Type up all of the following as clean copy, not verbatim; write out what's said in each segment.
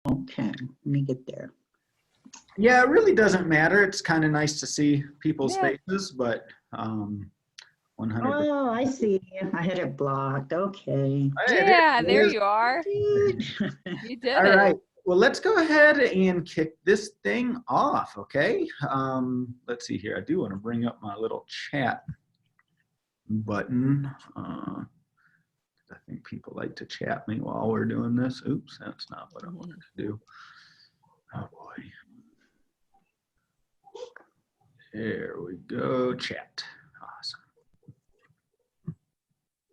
Okay, let me get there. Yeah, it really doesn't matter. It's kind of nice to see people's Yeah. faces, but 100%. Oh, I see. I had it blocked. Okay. Hey, Yeah, it there is. you are. Good. You did All it. right. Well, let's go ahead and kick this thing off, okay? Let's see here. I do want to bring up my little chat button. I think people like to chat me while we're doing this. Oops, that's not what I wanted to do. Oh boy. There we go, chat. Awesome.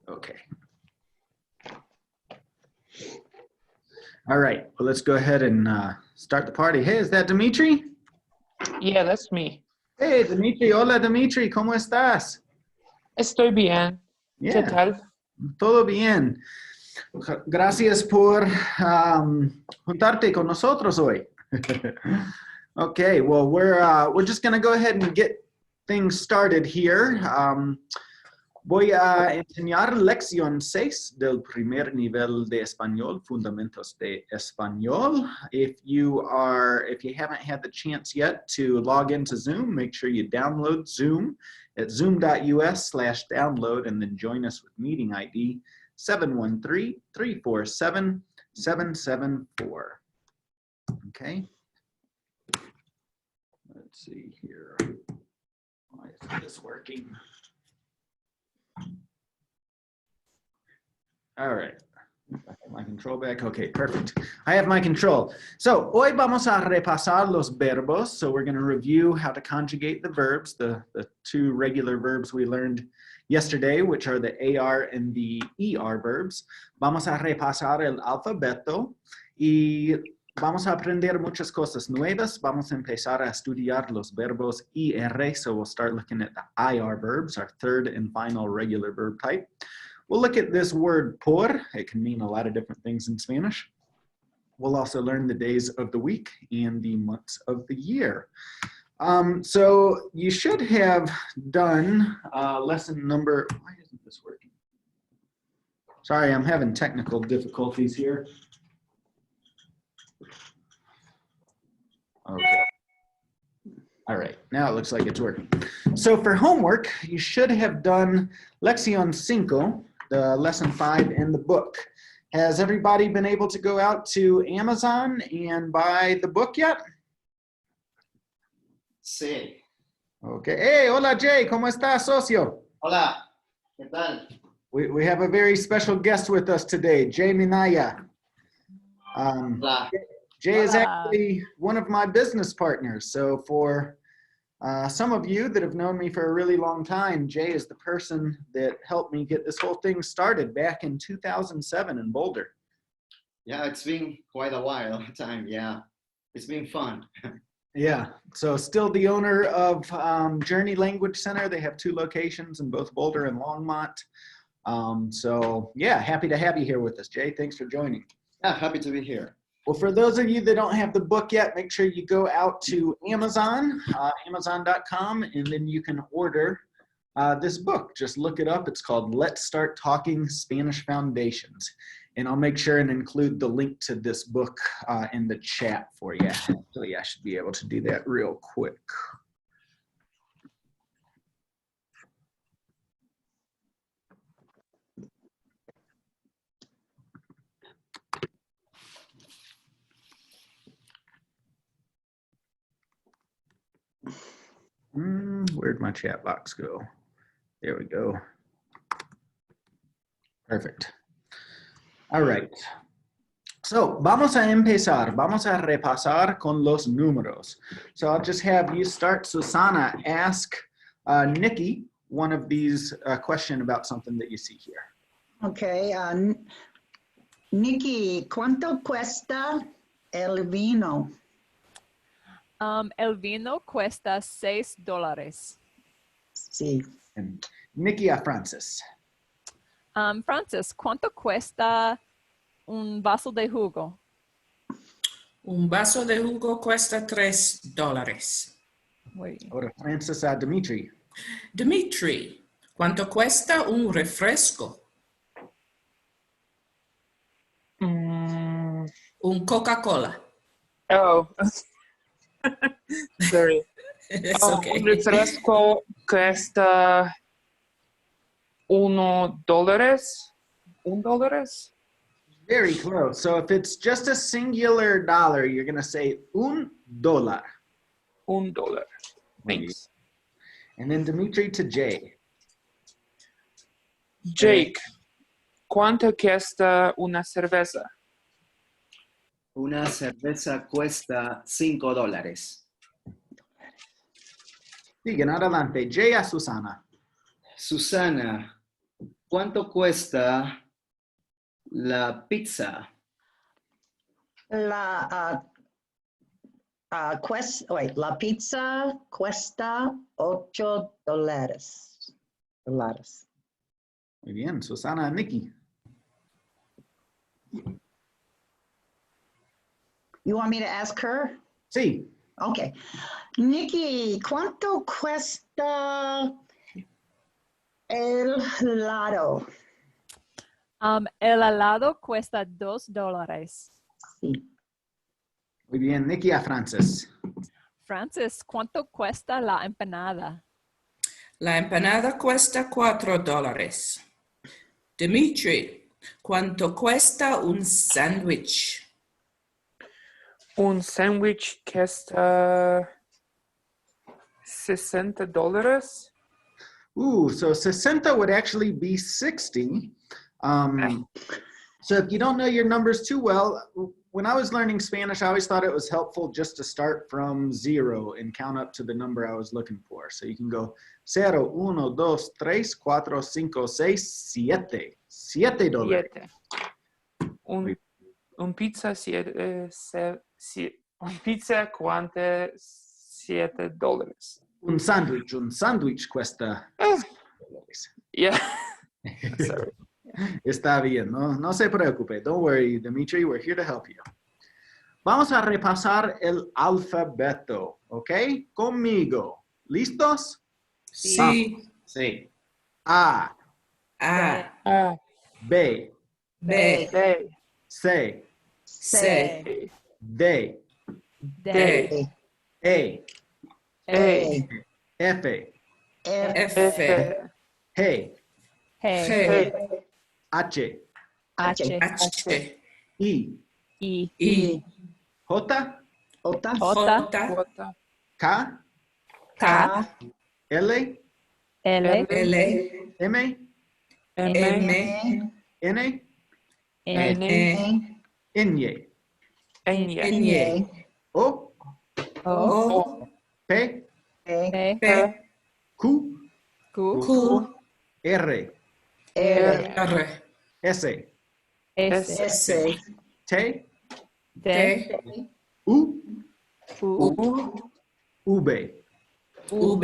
Okay. All right, well, let's go ahead and start the party. Hey, is that Dimitri? Yeah, that's me. Hey, Dimitri. Hola, Dimitri. ¿Cómo estás? Estoy bien. ¿Qué Yeah, tal? todo bien. Gracias por juntarte con nosotros hoy. Okay, well, we're just going to go ahead and get things started here. Voy a enseñar lección 6 del primer nivel de español, fundamentos de español. If you haven't had the chance yet to log into Zoom, make sure you download Zoom at zoom.us/download and then join us with meeting ID 713-347-774. Okay. Let's see here. Why isn't this working? All right. I have my control back. Okay, perfect. I have my control. So, hoy vamos a repasar los verbos. So we're going to review how to conjugate the verbs, the two regular verbs we learned yesterday, which are the AR and the ER verbs. Vamos a repasar el alfabeto y vamos a aprender muchas cosas nuevas. Vamos a empezar a estudiar los verbos IR. So we'll start looking at the IR verbs, our third and final regular verb type. We'll look at this word por. It can mean a lot of different things in Spanish. We'll also learn the days of the week and the months of the year. So you should have done lesson number, why isn't this working? Sorry, I'm having technical difficulties here. Okay. All right, now it looks like it's working. So for homework, you should have done Lección 5, the lesson 5 in the book. Has everybody been able to go out to Amazon and buy the book yet? Sí. Okay. Hey, hola Jay, ¿cómo estás, socio? Hola, ¿qué tal? We have a very special guest with us today, Jay Minaya. Hola. Jay is Hola. actually one of my business partners. So for some of you that have known me for a really long time, Jay is the person that helped me get this whole thing started back in 2007 in Boulder. Yeah, it's been quite a while time. Yeah, it's been fun. Yeah, so still the owner of Journey Language Center. They have 2 locations in both Boulder and Longmont. So yeah, happy to have you here with us, Jay. Thanks for joining. Yeah, happy to be here. Well, for those of you that don't have the book yet, make sure you go out to Amazon, Amazon.com, and then you can order this book. Just look it up. It's called Let's Start Talking Spanish Foundations. And I'll make sure and include the link to this book in the chat for you. Actually, I should be able to do that real quick. Where'd my chat box go? There we go. Perfect. All right. So, vamos a empezar. Vamos a repasar con los números. So, I'll just have you start. Susana, ask Nikki one of these question about something that you see here. Okay, Nikki, ¿cuánto cuesta el vino? El vino cuesta $6. Sí. And Nikki a Francis. Francis, ¿cuánto cuesta un vaso de jugo? Un vaso de jugo cuesta $3. Muy bien. Ahora Francis a Dimitri. Dimitri, ¿cuánto cuesta un refresco? Un Coca-Cola. Oh. Sorry. It's Un okay. refresco cuesta $1. $1? Very close. So if it's just a singular dollar, you're going to say $1. $1. Thanks. And then Dimitri to Jay. Jake, ¿cuánto cuesta una cerveza? Una cerveza cuesta $5. Siguen adelante. Jay a Susana. Susana, ¿cuánto cuesta la pizza? La pizza cuesta $8. Muy bien. Susana, Nikki. You want me to ask her? Sí. Okay. Nikki, ¿cuánto cuesta el helado? El helado cuesta $2. Sí. Muy bien. Nikki a Francis. Francis, ¿cuánto cuesta la empanada? La empanada cuesta $4. Dimitri, ¿cuánto cuesta un sándwich? Un sándwich cuesta $60. So 60 would actually be 60. So if you don't know your numbers too well, when I was learning Spanish, I always thought it was helpful just to start from 0 and count up to the number I was looking for. So you can go 0, 1, 2, 3, 4, 5, 6, 7. $7. Un pizza un pizza cuesta $7. Un sándwich cuesta. Yeah. Sorry. Está bien, no se preocupe. Don't worry, Dimitri, we're here to help you. Vamos a repasar el alfabeto, ¿ok? Conmigo. ¿Listos? Sí. Sí. A, A, B, B, C, C, D, D, E, A, F, F, G, G, H, H, H, I, I, I, J, J, K, K, L, L, L, M, M, N, N, Ñ, N, O, O, P, P, P, Q, Q, Q, R, R, S, S, S, T, T, T, U, U, V, V,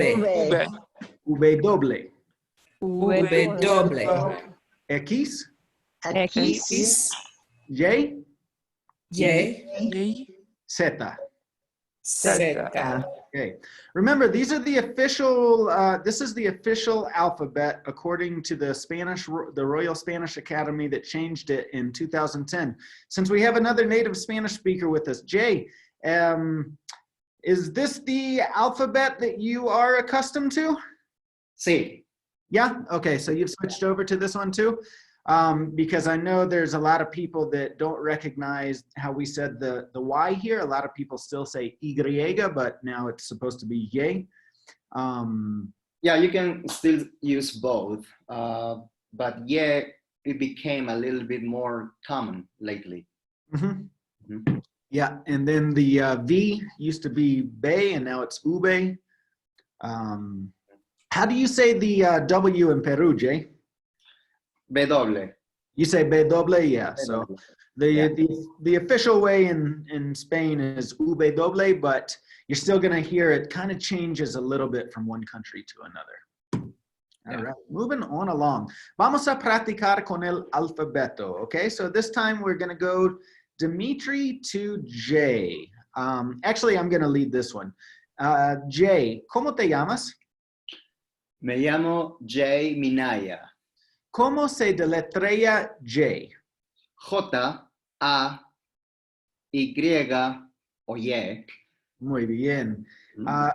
W, W, X, X, Y, Y, Z. Z. Okay. Remember, these are the official, this is the official alphabet according to the Royal Spanish Academy that changed it in 2010. Since we have another native Spanish speaker with us, Jay, is this the alphabet that you are accustomed to? Sí. Yeah? Okay, so you've switched over to this one too? Because I know there's a lot of people that don't recognize how we said the Y here. A lot of people still say Y, but now it's supposed to be Y. Yeah, you can still use both, but yeah, it became a little bit more common lately. Yeah, and then the V used to be Be, and now it's Ube. How do you say the W in Peru, Jay? W. You say B-doble, yeah. So the official way in Spain is U-B-doble, but you're still gonna hear it kind of changes a little bit from one country to another. All right, moving on along. Vamos a practicar con el alfabeto, okay? So this time we're gonna go Dimitri to Jay. Actually, I'm gonna lead this one. Jay, ¿cómo te llamas? Me llamo Jay Minaya. ¿Cómo se deletrea Jay? J-A-Y. Y o Y. Muy bien.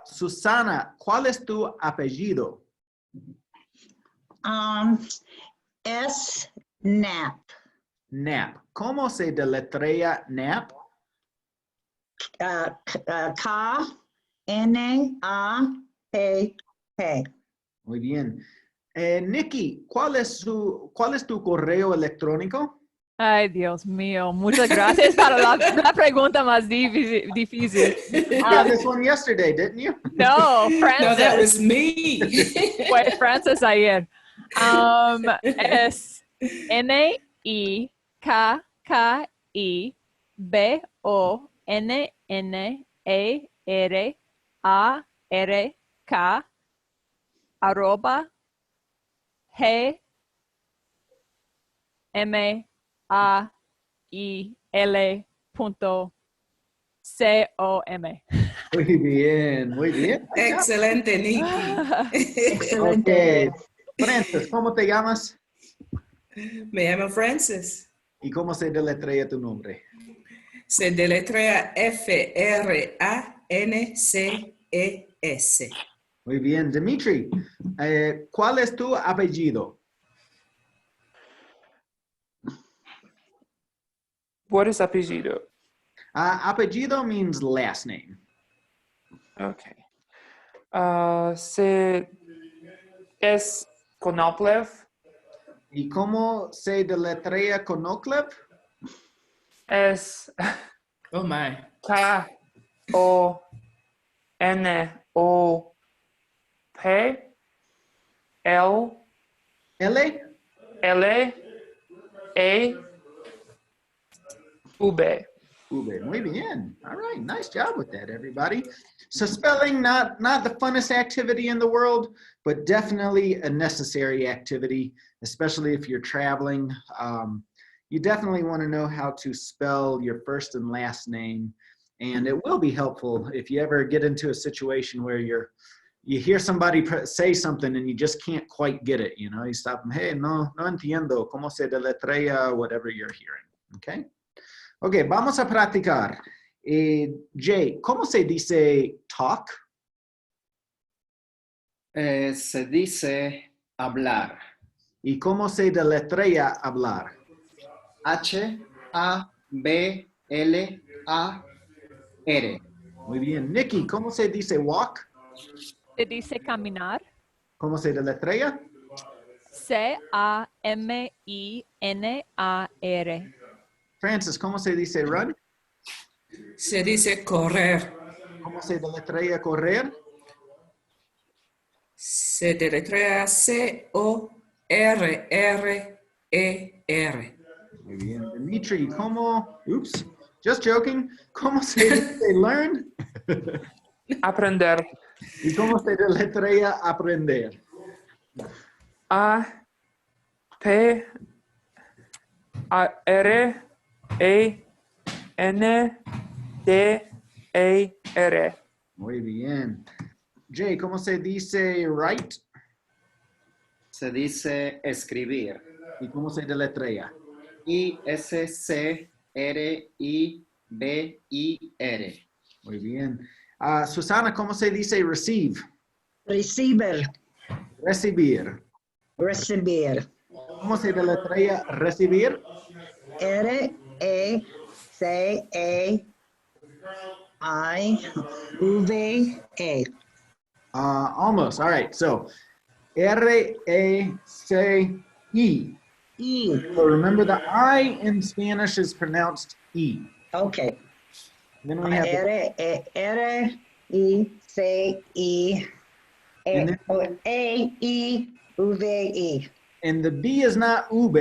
Susana, ¿cuál es tu apellido? S. Knapp. Knapp. ¿Cómo se deletrea Knapp? K-N-A-P-P. Muy bien. Nikki, ¿cuál es tu correo electrónico? Ay, Dios mío. Muchas gracias para la pregunta más difícil. You got this one yesterday, didn't you? No, No, Francis. that was me. Fue Francis ayer. Es NIKKIBONNERARK arroba gmail.com. Muy bien, muy bien. Excelente, Nikki. Excelente. Ok. Francis, ¿cómo te llamas? Me llamo Francis. ¿Y cómo se deletrea tu nombre? Se deletrea Frances. Muy bien. Dimitri, ¿cuál es tu apellido? What is apellido? Apellido means last name. Okay. Es Konoplev. ¿Y cómo se deletrea Konoplev? Es Oh my. Konoplev. Ube. Muy bien. All right. Nice job with that, everybody. So spelling, not the funnest activity in the world, but definitely a necessary activity, especially if you're traveling. You definitely want to know how to spell your first and last name. And it will be helpful if you ever get into a situation where you hear somebody say something and you just can't quite get it. You know, you stop them, hey, no entiendo cómo se deletrea whatever you're hearing. Okay? Ok, vamos a practicar. Jay, ¿cómo se dice talk? Se dice hablar. ¿Y cómo se deletrea hablar? H-A-B-L-A-R. Muy bien. Nikki, ¿cómo se dice walk? Se dice caminar. ¿Cómo se deletrea? CAMINAR. Francis, ¿cómo se dice run? Se dice correr. ¿Cómo se deletrea correr? Se deletrea CORRER. Muy bien. Dimitri, ¿cómo? Oops, just joking. ¿Cómo se dice learn? Aprender. ¿Y cómo se deletrea aprender? APRENDER. Muy bien. Jay, ¿cómo se dice write? Se dice escribir. ¿Y cómo se deletrea? ISCRIBIR. Muy bien. Susana, ¿cómo se dice receive? Receiver. Recibir. Recibir. ¿Cómo se deletrea recibir? R-A-C-A-I-V-A. Almost. All right. So, R-A-C-E. E. So remember the I in Spanish is pronounced E. Okay. Then we have the, R-E-C-E. And then- A-E-V-E. and the B is not ube,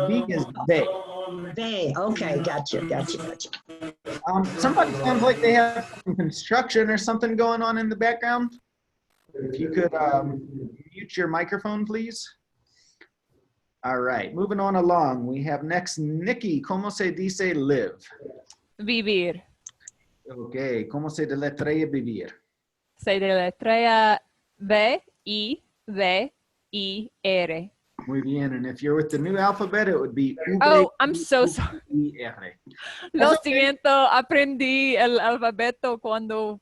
B is be. They. Okay, gotcha. Somebody sounds like they have some construction or something going on in the background. If you could mute your microphone, please. All right, moving on along. We have next Nikki. ¿Cómo se dice live? Vivir. Okay, ¿cómo se deletrea vivir? Se deletrea VIVIR. Muy bien. And if you're with the new alphabet, it would be V, Oh, I'm so sorry. E, R. Lo That's okay. siento, aprendí el alfabeto cuando,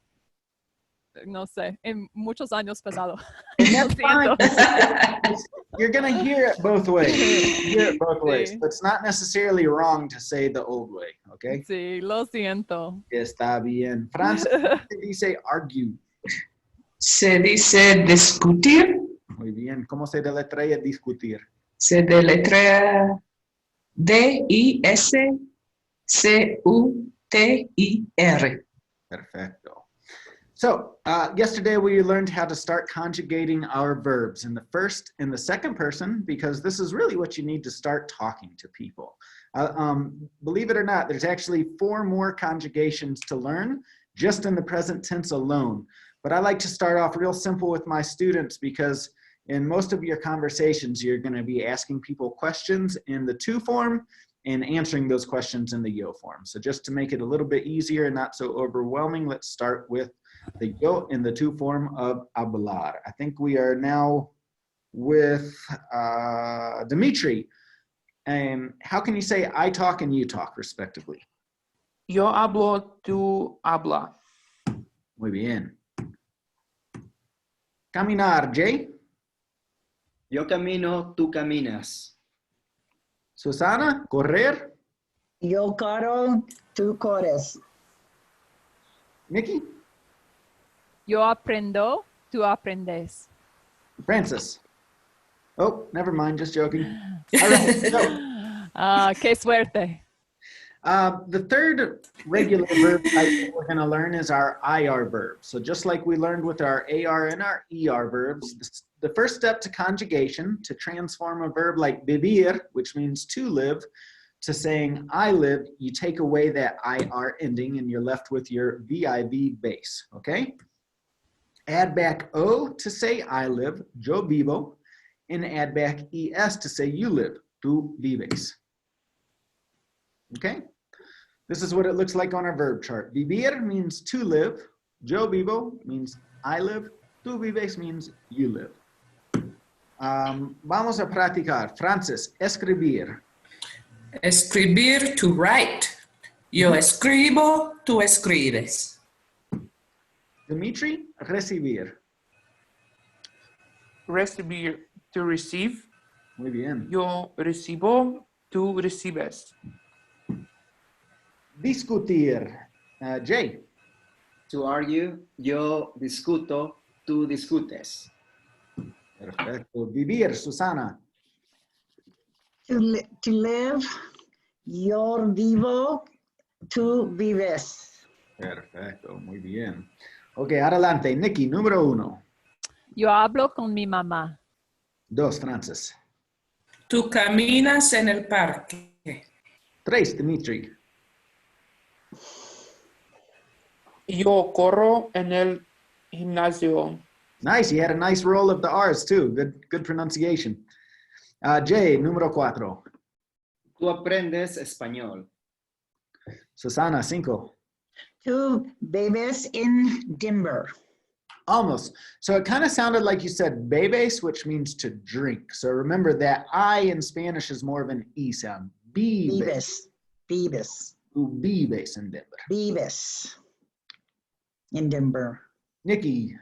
no sé, en muchos años pasado. And Lo that's fine. siento. You're going to hear it both ways. Hear it both ways. Sí. So it's not necessarily wrong to say the old way, okay? Sí, lo siento. Está bien. Francis, ¿cómo se dice argue? Se dice discutir. Muy bien. ¿Cómo se deletrea discutir? Se deletrea D-I-S-C-U-T-I-R. Perfecto. So yesterday we learned how to start conjugating our verbs in the first and the second person, because this is really what you need to start talking to people. Believe it or not, there's actually 4 more conjugations to learn just in the present tense alone. But I like to start off real simple with my students, because in most of your conversations, you're going to be asking people questions in the to form and answering those questions in the yo form. So just to make it a little bit easier and not so overwhelming, let's start with the yo in the to form of hablar. I think we are now with Dimitri. And how can you say I talk and you talk, respectively? Yo hablo, tú habla. Muy bien. Caminar, Jay. Yo camino, tú caminas. Susana, correr. Yo corro, tú corres. Nikki. Yo aprendo, tú aprendes. Francis. Oh, never mind, just joking. All right, so Qué suerte. the third regular verb type we're going to learn is our IR verb. So just like we learned with our AR and our ER verbs, the first step to conjugation, to transform a verb like vivir, which means to live, to saying I live, you take away that IR ending and you're left with your VIV base, okay? Add back O to say I live, yo vivo, and add back ES to say you live, tú vives. Okay? This is what it looks like on our verb chart. Vivir means to live, yo vivo means I live, tú vives means you live. Vamos a practicar. Francis, escribir. Escribir, to write. Yo escribo, tú escribes. Dimitri, recibir. Recibir, to receive. Muy bien. Yo recibo, tú recibes. Discutir. Jay. To argue, yo discuto, tú discutes. Perfecto. Vivir, Susana. To live, yo vivo, tú vives. Perfecto, muy bien. Ok, adelante. Nikki, número 1. Yo hablo con mi mamá. 2, Francis. Tú caminas en el parque. 3, Dimitri. Yo corro en el gimnasio. Nice, you had a nice roll of the R's too. Good pronunciation. Jay, número 4. Tú aprendes español. Susana, 5. Tú bebes en Denver. Almost. So it kind of sounded like you said bebes, which means to drink. So remember that I in Spanish is more of an E sound. Bebes. Vives. Tú vives en Denver. Vives in Denver. Nikki,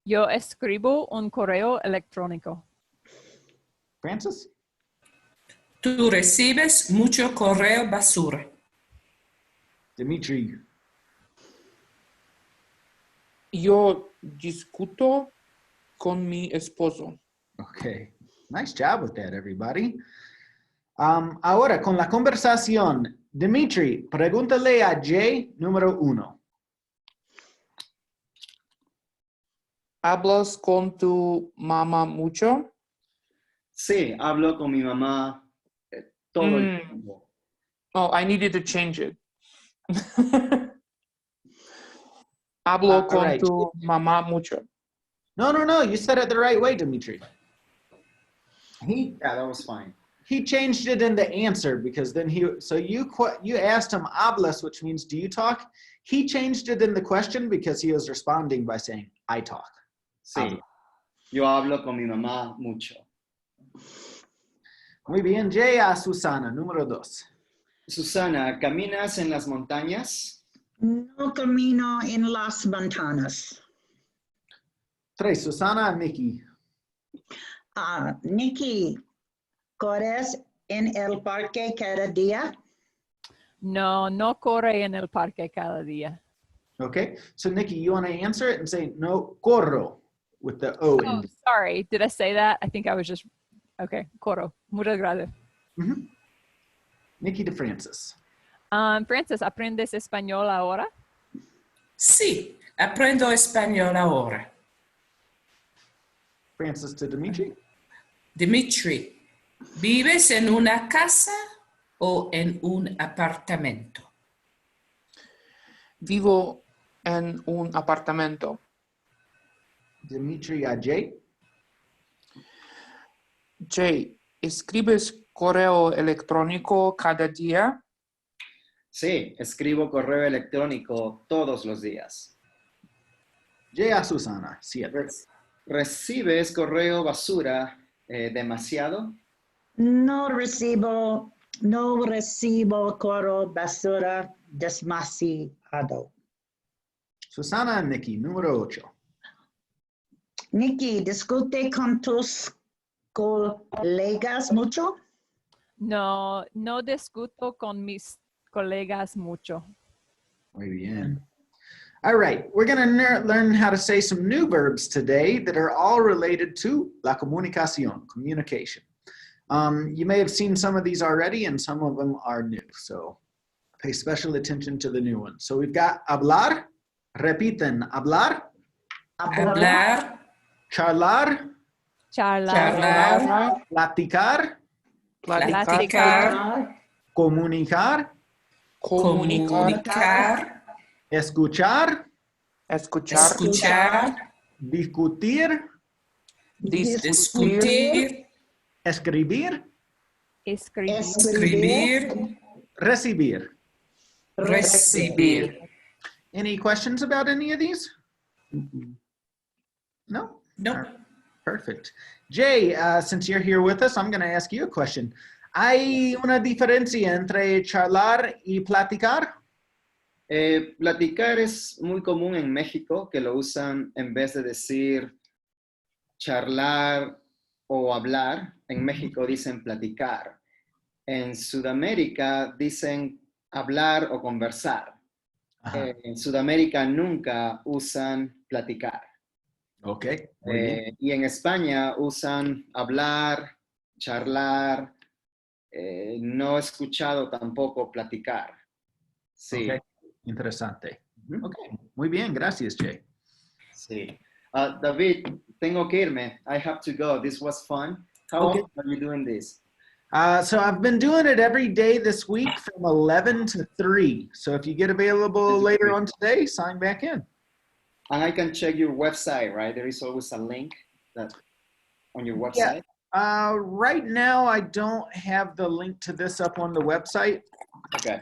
Yo escribo un correo electrónico. Francis, Tú recibes mucho correo basura. Dimitri, Yo discuto con mi esposo. okay. Nice job with that, everybody. Ahora, con la conversación, Dimitri, pregúntale a Jay, número 1. ¿Hablas con tu mamá mucho? Sí, hablo con mi mamá todo el Mm. tiempo. Oh, I needed to change it. Hablo con right. tu mamá mucho. No, you said it the right way, Dimitri. Yeah, that was fine. He changed it in the answer because then you asked him hablas, which means do you talk? He changed it in the question because he was responding by saying I talk. Sí, yo hablo con mi mamá mucho. Muy bien, Jay, a Susana, número 2. Susana, ¿caminas en las montañas? No camino en las montañas. 3, Susana a Nikki. Nikki, ¿corres en el parque cada día? No, no corre en el parque cada día. Okay, so Nikki, you want to answer it and say, no, corro, with the O Oh, in. sorry. Did I say that? I think I was just, okay, corro. Muchas gracias. Mhm. Nikki de Francis. Francis, ¿aprendes español ahora? Sí, aprendo español ahora. Francis to Dimitri. Dimitri, ¿vives en una casa o en un apartamento? Vivo en un apartamento. Dimitri a Jay. Jay, ¿escribes correo electrónico cada día? Sí, escribo correo electrónico todos los días. Jay a Susana, 7. ¿Recibes correo basura demasiado? No recibo correo basura demasiado. Susana and Nikki, número 8. Nikki, ¿discute con tus colegas mucho? No, no discuto con mis colegas mucho. Muy bien. All right, we're going to learn how to say some new verbs today that are all related to la comunicación, communication. You may have seen some of these already and some of them are new, so pay special attention to the new ones. So we've got hablar, repiten, hablar, Hablar, charlar, charlar, platicar, platicar, comunicar, comunicar, escuchar, escuchar, discutir, discutir, escribir, escribir, recibir. recibir. Any questions about any of these? No? No, Perfect. Jay, since you're here with us, I'm going to ask you a question. ¿Hay una diferencia entre charlar y platicar? Platicar es muy común en México, que lo usan en vez de decir charlar o hablar. En México dicen platicar. En Sudamérica dicen hablar o conversar. Ajá. En Sudamérica nunca usan platicar. Ok. Muy bien. Y en España usan hablar, charlar. No he escuchado tampoco platicar. Sí. Ok. Interesante. Ujú. Ok. Muy bien. Gracias, Jay. Sí. David, tengo que irme. I have to go. This was fun. How Okay. often are you doing this? So I've been doing it every day this week from 11 to 3. So if you get available later on today, sign back in. And I can check your website, right? There is always a link that on your website. Right now, I don't have the link to this up on the website. Okay.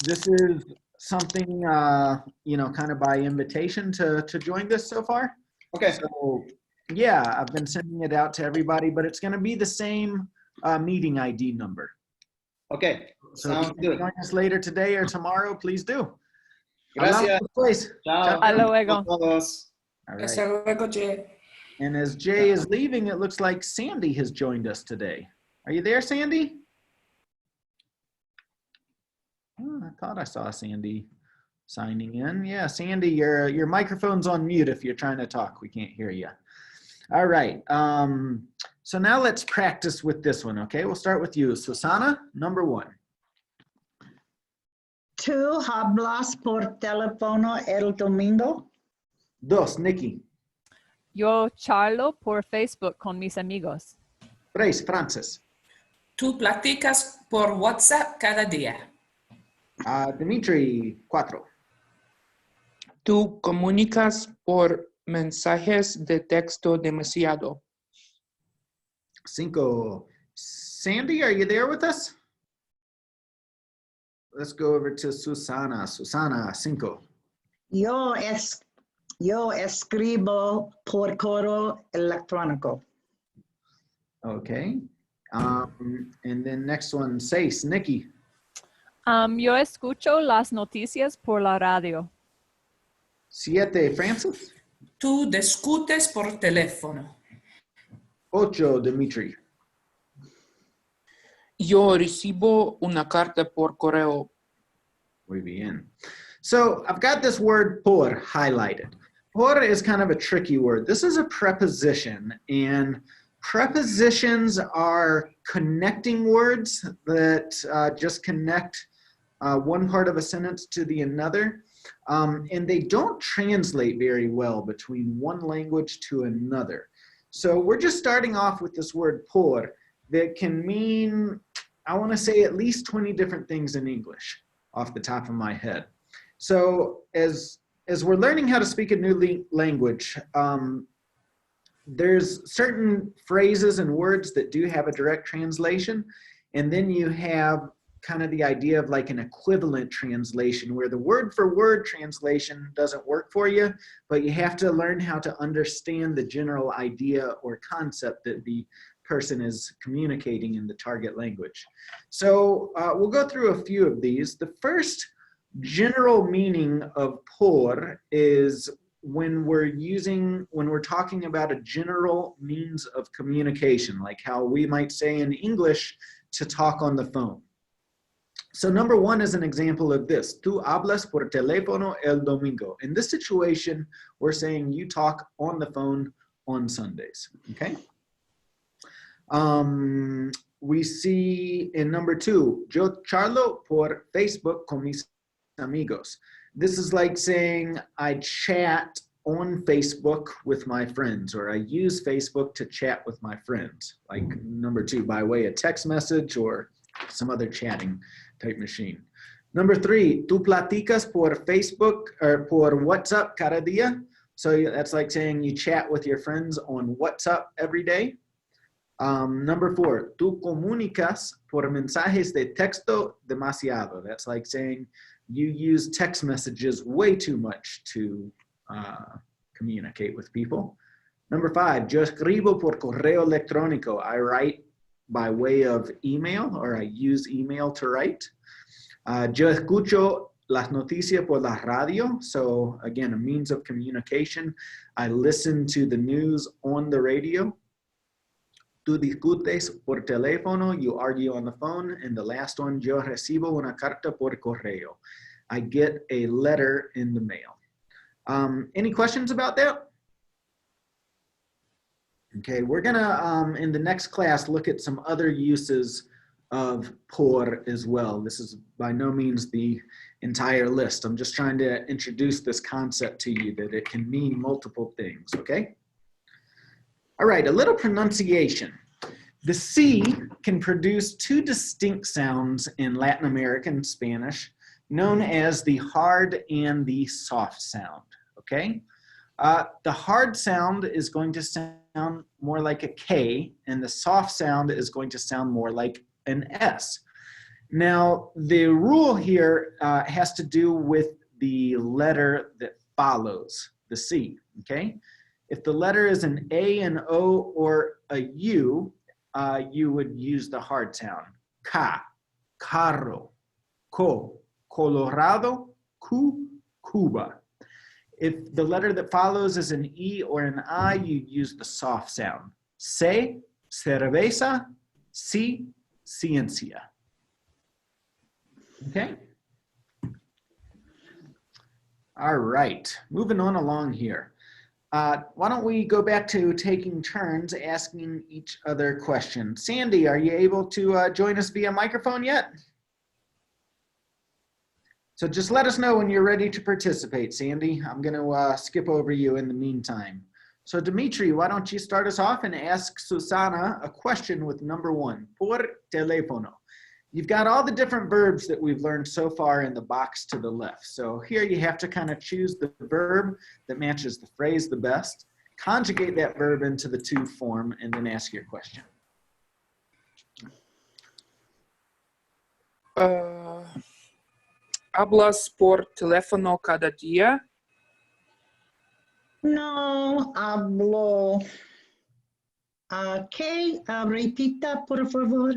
This is something, kind of by invitation to join this so far. Okay. So, yeah, I've been sending it out to everybody, but it's going to be the same meeting ID number. Okay. So if Sounds you can good. join us later today or tomorrow, please do. Gracias. Hablamos después. Chao. Hasta luego. Todos. All right. Hasta luego, Jay. And as Jay is leaving, it looks like Sandy has joined us today. Are you there, Sandy? Oh, I thought I saw Sandy signing in. Yeah, Sandy, your microphone's on mute if you're trying to talk. We can't hear you. All right. So now let's practice with this one, okay? We'll start with you. Susana, number 1. ¿Tú hablas por teléfono el domingo? 2, Nikki. Yo charlo por Facebook con mis amigos. 3, Francis. Tú platicas por WhatsApp cada día. Dimitri, 4. Tú comunicas por mensajes de texto demasiado. 5. Sandy, are you there with us? Let's go over to Susana. Susana, 5. Yo escribo por correo electrónico. Okay. And then next one, 6, Nikki. Yo escucho las noticias por la radio. 7, Francis. Tú discutes por teléfono. 8, Dimitri. Yo recibo una carta por correo. Muy bien. So I've got this word por highlighted. Por is kind of a tricky word. This is a preposition, and prepositions are connecting words that just connect one part of a sentence to the another. And they don't translate very well between one language to another. So we're just starting off with this word por that can mean, I want to say, at least 20 different things in English off the top of my head. So as we're learning how to speak a new language, there's certain phrases and words that do have a direct translation, and then you have kind of the idea of like an equivalent translation where the word for word translation doesn't work for you, but you have to learn how to understand the general idea or concept that the person is communicating in the target language. So we'll go through a few of these. The first general meaning of por is when we're talking about a general means of communication, like how we might say in English to talk on the phone. So number 1 is an example of this. Tú hablas por teléfono el domingo. In this situation, we're saying you talk on the phone on Sundays, okay? We see in number 2, yo charlo por Facebook con mis amigos. This is like saying I chat on Facebook with my friends, or I use Facebook to chat with my friends, like number 2, by way of text message or some other chatting type machine. Number 3, tú platicas por Facebook or por WhatsApp cada día. So that's like saying you chat with your friends on WhatsApp every day. Number 4, tú comunicas por mensajes de texto demasiado. That's like saying you use text messages way too much to communicate with people. Number 5, yo escribo por correo electrónico. I write by way of email, or I use email to write. Yo escucho las noticias por la radio. So again, a means of communication. I listen to the news on the radio. Tú discutes por teléfono. You argue on the phone. And the last one, yo recibo una carta por correo. I get a letter in the mail. Any questions about that? Okay, we're gonna, in the next class, look at some other uses of por as well. This is by no means the entire list. I'm just trying to introduce this concept to you that it can mean multiple things, okay? All right, a little pronunciation. The C can produce 2 distinct sounds in Latin American Spanish, known as the hard and the soft sound, okay? The hard sound is going to sound more like a K, and the soft sound is going to sound more like an S. Now, the rule here has to do with the letter that follows the C, okay? If the letter is an A, an O, or a U, you would use the hard sound. Ca, carro, co, Colorado, cu, Cuba. If the letter that follows is an E or an I, you use the soft sound. Se, cerveza, si, ciencia. Okay? All right, moving on along here. Why don't we go back to taking turns asking each other questions. Sandy, are you able to join us via microphone yet? So just let us know when you're ready to participate, Sandy. I'm going to skip over you in the meantime. So Dimitri, why don't you start us off and ask Susana a question with number 1, por teléfono. You've got all the different verbs that we've learned so far in the box to the left. So here you have to kind of choose the verb that matches the phrase the best, conjugate that verb into the to form, and then ask your question. ¿Hablas por teléfono cada día? No, hablo ¿Qué? Repita, por favor.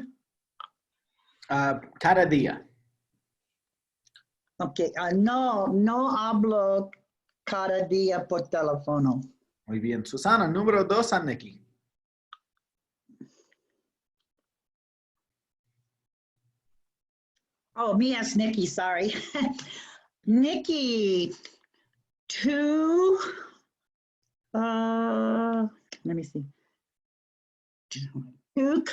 Cada día. Ok, no hablo cada día por teléfono. Muy bien. Susana, número 2 a Nikki. Oh, me as Nikki, sorry. Nikki, two, let me see. ¿Tú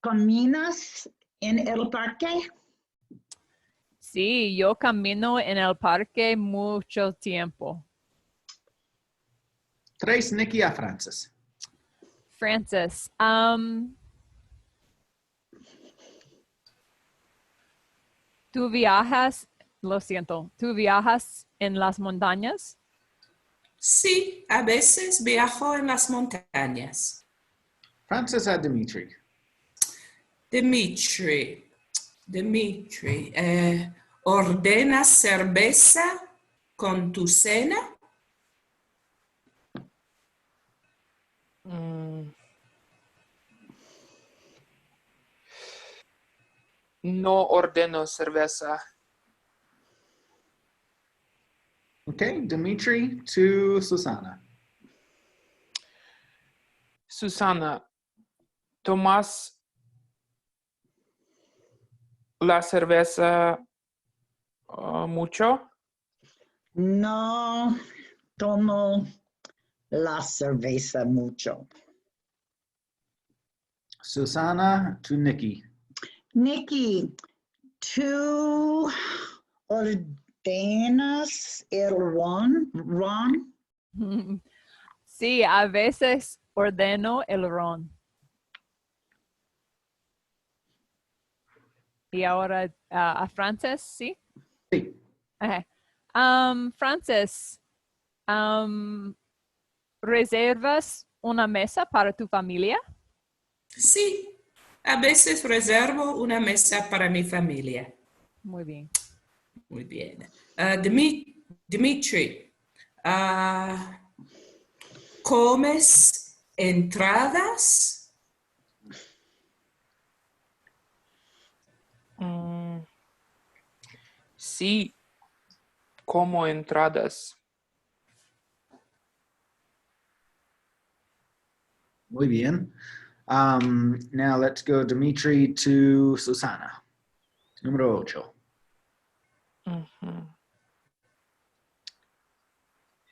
caminas en el parque? Sí, yo camino en el parque mucho tiempo. 3, Nikki a Francis. Francis, ¿tú viajas? Lo siento, ¿tú viajas en las montañas? Sí, a veces viajo en las montañas. Francis a Dimitri. Dimitri, ¿ordenas cerveza con tu cena? No ordeno cerveza. Okay, Dimitri to Susana. Susana, ¿tomas la cerveza mucho? No tomo la cerveza mucho. Susana to Nikki. Nikki, ¿tú ordenas el ron? Sí, a veces ordeno el ron. Y ahora a Francis, ¿sí? Sí. Okay. Francis, ¿reservas una mesa para tu familia? Sí, a veces reservo una mesa para mi familia. Muy bien. Muy bien. Dimitri, ¿comes entradas? Sí, como entradas. Muy bien. Now let's go Dimitri to Susana. Número 8.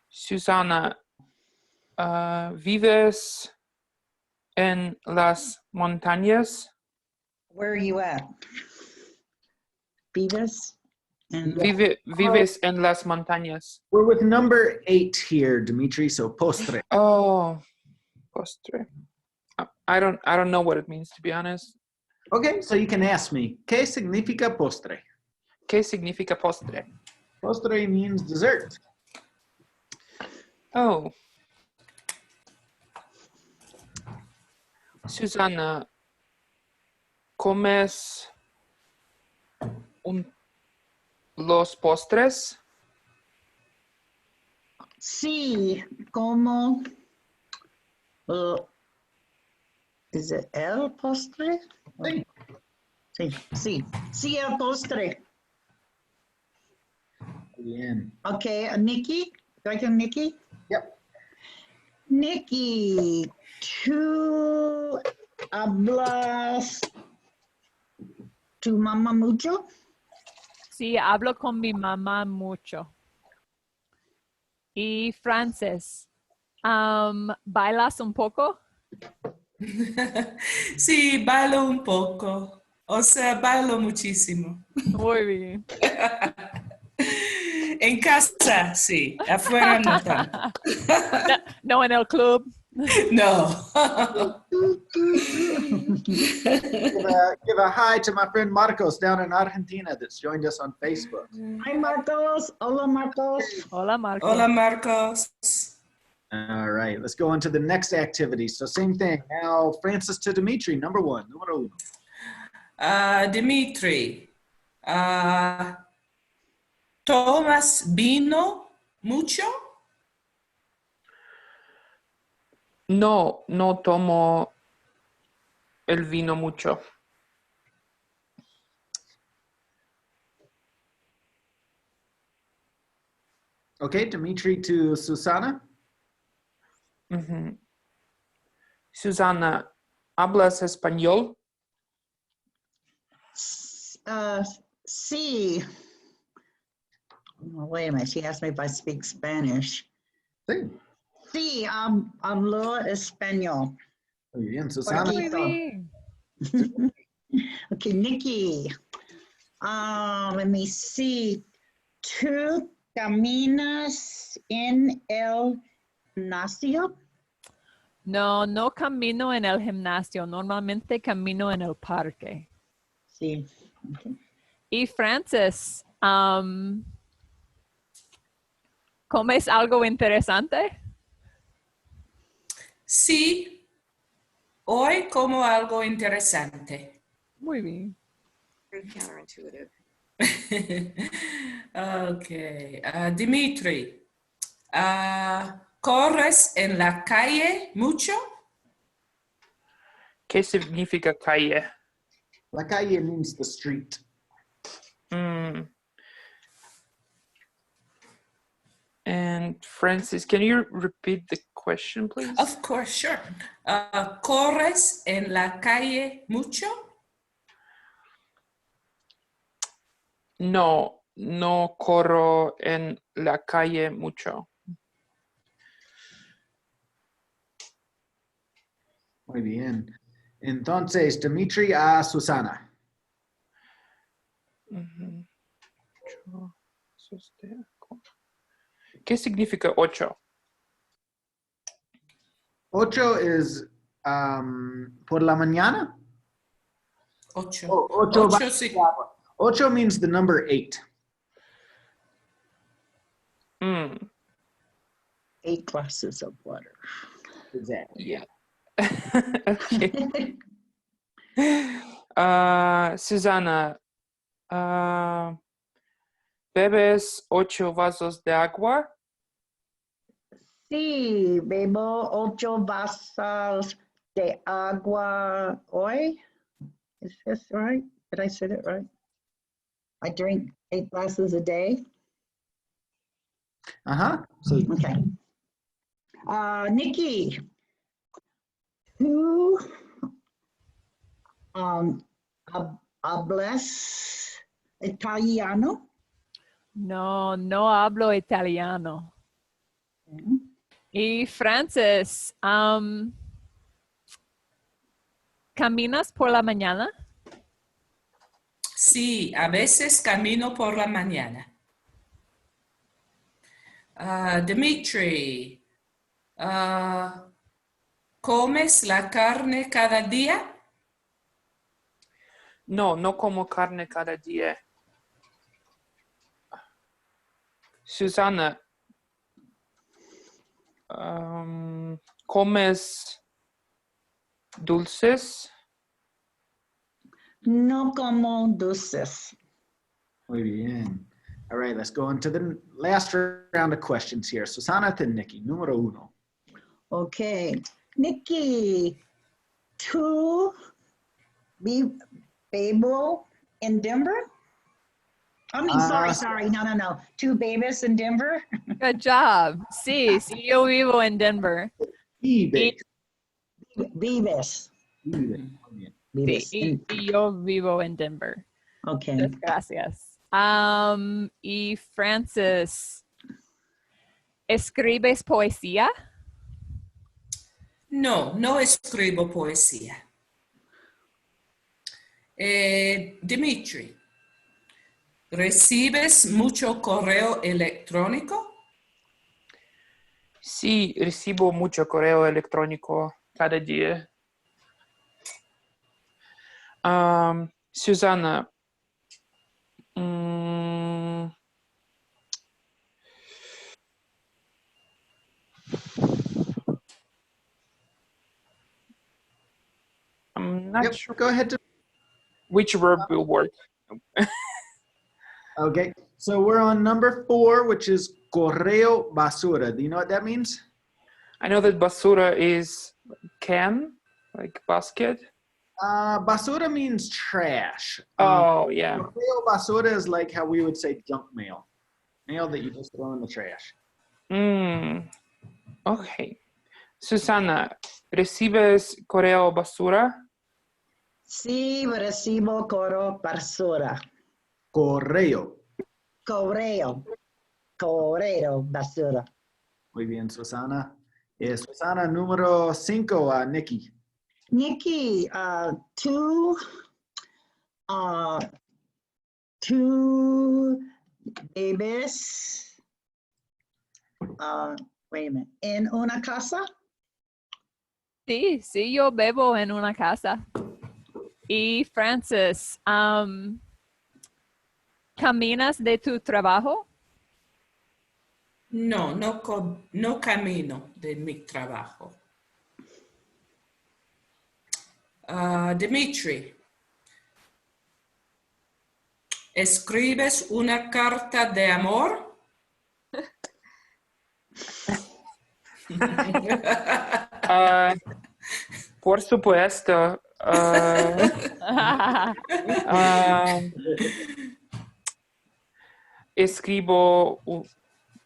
Susana, ¿vives en las montañas? Where are you at? Vives? Vives en las montañas. We're with number 8 here, Dimitri, so postre. Oh, postre. I don't know what it means, to be honest. Okay, so you can ask me, ¿qué significa postre? ¿Qué significa postre? Postre means dessert. Oh. Susana, ¿comes los postres? Sí, como. ¿Es el postre? Sí. Sí, el postre. Bien. Okay, Nikki? Do I go Nikki? Yep. Nikki, ¿tú hablas tu mamá mucho? Sí, hablo con mi mamá mucho. Y Francis, ¿bailas un poco? Sí, bailo un poco. O sea, bailo muchísimo. Muy bien. En casa, sí. Afuera no tanto. No en el club. No. Give a hi to my friend Marcos down in Argentina that's joined us on Facebook. Hi, Marcos. Hola, Marcos. Hola, Marco. Hola, Marcos. All right, let's go on to the next activity. So same thing. Now, Francis to Dimitri, number 1. Número 1. Dimitri, ¿tomas vino mucho? No tomo El vino mucho. Okay, Dimitri to Susana. Ujú. Susana, ¿hablas español? Sí. Oh, wait a minute. She asked me if I speak Spanish. Sí. Sí, hablo español. Muy bien, Susana. Muy Poquito. bien. Okay, Nikki. Let me see. ¿Tú caminas en el gimnasio? No, no camino en el gimnasio. Normalmente camino en el parque. Sí. Okay. Y Francis, ¿comes algo interesante? Sí, hoy como algo interesante. Muy bien. Very counterintuitive. Okay, Dimitri, ¿corres en la calle mucho? ¿Qué significa calle? La calle means the street. Mm. And Francis, can you repeat the question, please? Of course, sure. ¿Corres en la calle mucho? No, no corro en la calle mucho. Muy bien. Entonces, Dimitri a Susana. Ujú. ¿Qué significa 8? 8 is por la mañana. Ocho. Oh, ocho, Ocho, sí. 8 means the number 8. Mm, 8 glasses of water. Exactly. yeah. Okay. Susana, ¿bebes 8 vasos de agua? Sí, bebo 8 vasos de agua hoy. Is this right? Did I say it right? I drink 8 glasses a day. Uh-huh. So, Okay. Nikki, who hablas italiano? No, no hablo italiano. Y Francis, ¿caminas por la mañana? Sí, a veces camino por la mañana. Dimitri, ¿comes la carne cada día? No, no como carne cada día. Susana, ¿comes dulces? No como dulces. muy bien. All right, let's go into the last round of questions here. Susana to Nikki, número 1. Okay. Nikki, ¿tú bebo in Denver? I mean, sorry. No. 2 babies in Denver? Good job. Sí, sí, yo vivo en Denver. Vive. Vives. Vive. Muy bien. Vives. Sí, y yo vivo en Denver. Okay. Muchas gracias. Y Francis, ¿escribes poesía? No, no escribo poesía. Dimitri, ¿recibes mucho correo electrónico? Sí, recibo mucho correo electrónico cada día. Susana, I'm not Yep, sure go ahead. which verb will work. Okay, so we're on number 4, which is correo basura. Do you know what that means? I know that basura is can, like basket. Basura means trash. Oh, yeah. Correo basura is like how we would say junk mail. Mail that you just throw in the trash. Ok. Susana, ¿recibes correo basura? Sí, recibo correo basura. Correo. Correo. Correo basura. Muy bien, Susana. Susana, número 5, a Nikki. Nikki, two babies. Wait a minute. In una casa? Sí, sí, yo bebo en una casa. Y Francis, ¿caminas de tu trabajo? No, no camino de mi trabajo. Dimitri, ¿escribes una carta de amor? Por supuesto. Escribo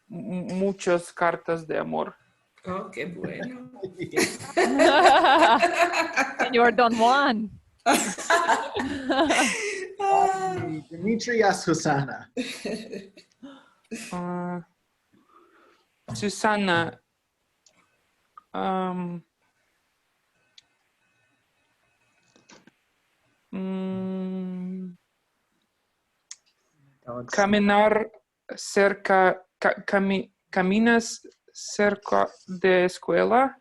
muchas cartas de amor. Oh, qué bueno. Señor Don Juan. Dimitri a Susana. Susana, caminar cerca, caminas cerca de escuela.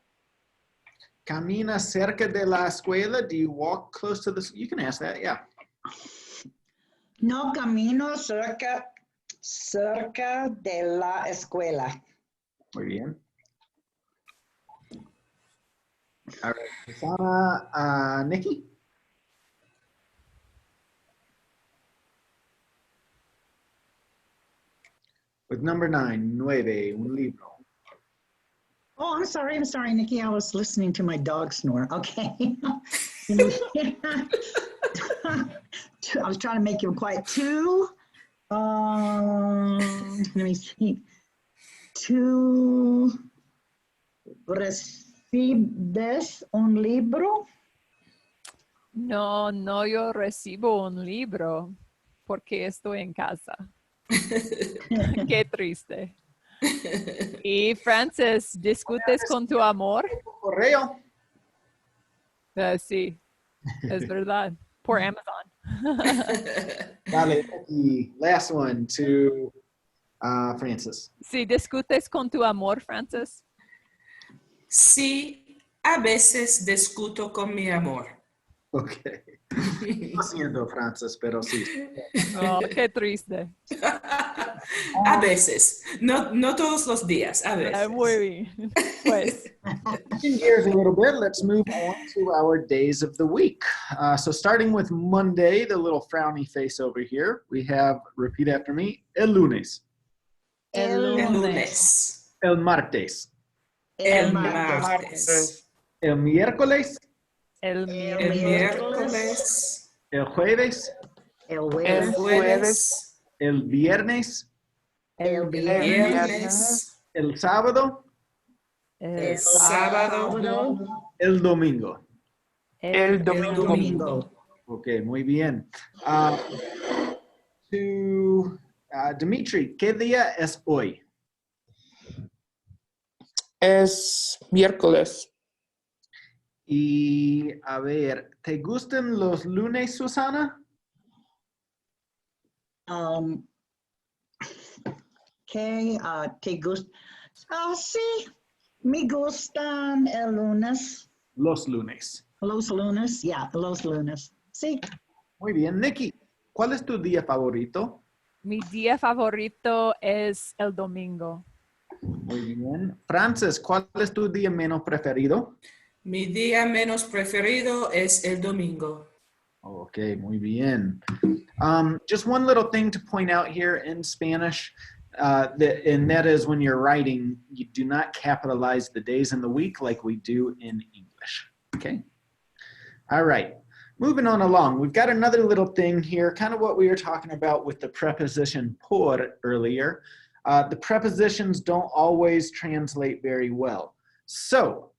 Camina cerca de la escuela. Do you walk close to the? You can ask that. Yeah. No camino cerca de la escuela. Muy bien. All right, Susana, Nikki. With number 9, 9, un libro. Oh, I'm sorry, Nikki. I was listening to my dog snore. Okay. I was trying to make him quiet. 2. Let me see. 2. ¿Recibes un libro? No, no, yo recibo un libro porque estoy en casa. Qué triste. Y Francis, ¿discutes con tu amor? Correo. Sí, es verdad. Por Amazon. Dale, Nikki. Last one to Francis. Sí, ¿discutes con tu amor, Francis? Sí, a veces discuto con mi amor. Okay. Lo siento, Francis, pero sí. Oh, qué triste. A veces, no todos los días, a veces. Muy bien. Pues, Switching gears a little bit, let's move on to our days of the week. So starting with Monday, the little frowny face over here, we have, repeat after me, el lunes, El El lunes. lunes, el martes, el martes. martes, el miércoles, el el miércoles, el jueves, El el jueves. jueves, el viernes, El el viernes. viernes, el sábado, el sábado, el domingo. El el domingo. domingo. Okay, muy bien. Dimitri, ¿qué día es hoy? Es miércoles. Y a ver, ¿te gustan los lunes, Susana? ¿Qué te gusta? Sí, me gustan el lunes. Los lunes. Los lunes, los lunes. Sí. Muy bien. Nikki, ¿cuál es tu día favorito? Mi día favorito es el domingo. Muy bien. Francis, ¿cuál es tu día menos preferido? Mi día menos preferido es el domingo. Okay, muy bien. Just one little thing to point out here in Spanish, and that is when you're writing, you do not capitalize the days in the week like we do in English. Okay? All right. Moving on along, we've got another little thing here, kind of what we were talking about with the preposition por earlier. The prepositions don't always translate very well. So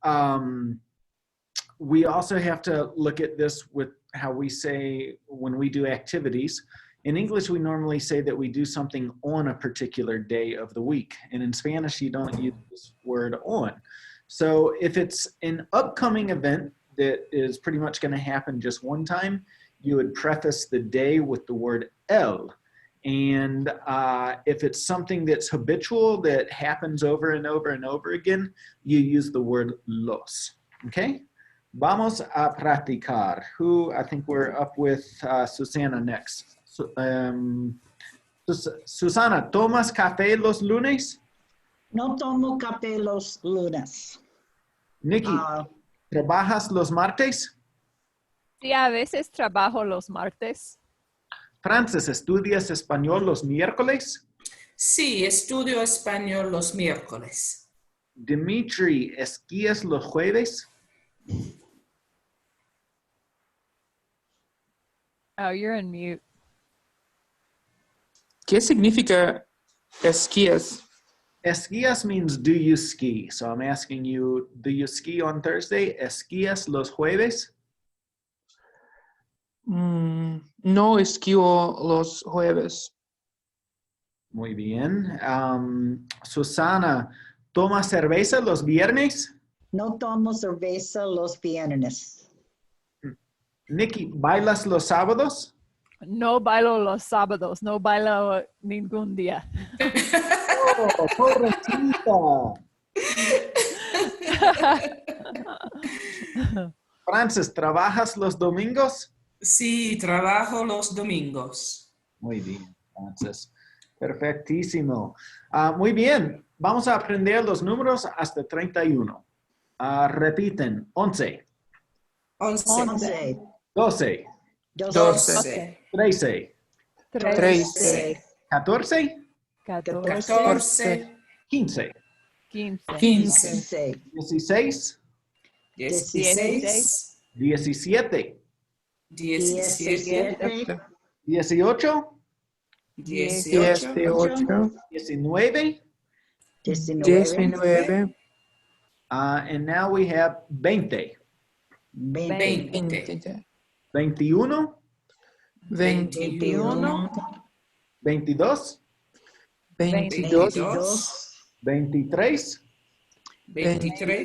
we also have to look at this with how we say when we do activities. In English, we normally say that we do something on a particular day of the week. And in Spanish, you don't use this word on. So if it's an upcoming event that is pretty much going to happen just one time, you would preface the day with the word el. And if it's something that's habitual, that happens over and over and over again, you use the word los. Okay? Vamos a practicar. Who, I think we're up with Susana next. Susana, ¿tomas café los lunes? No tomo café los lunes. Nikki, ¿trabajas los martes? Sí, a veces trabajo los martes. Frances, ¿estudias español los miércoles? Sí, estudio español los miércoles. Dimitri, ¿esquías los jueves? Oh, you're on mute. ¿Qué significa esquías? Esquías means do you ski? So I'm asking you, do you ski on Thursday? ¿Esquías los jueves? No esquío los jueves. Muy bien. Susana, ¿toma cerveza los viernes? No tomo cerveza los viernes. Nikki, ¿bailas los sábados? No bailo los sábados, no bailo ningún día. Oh, pobrecita. Frances, ¿trabajas los domingos? Sí, trabajo los domingos. Muy bien, Frances. Perfectísimo. Muy bien, vamos a aprender los números hasta 31. Repiten, 11, 11, 12, 12, 13, 13, 14, 14, 15, 15, 16, 16, 17, 17, 18, 18, 19, 19, and now we have 20, 20, 21, 21, 22, 22, 23, 23,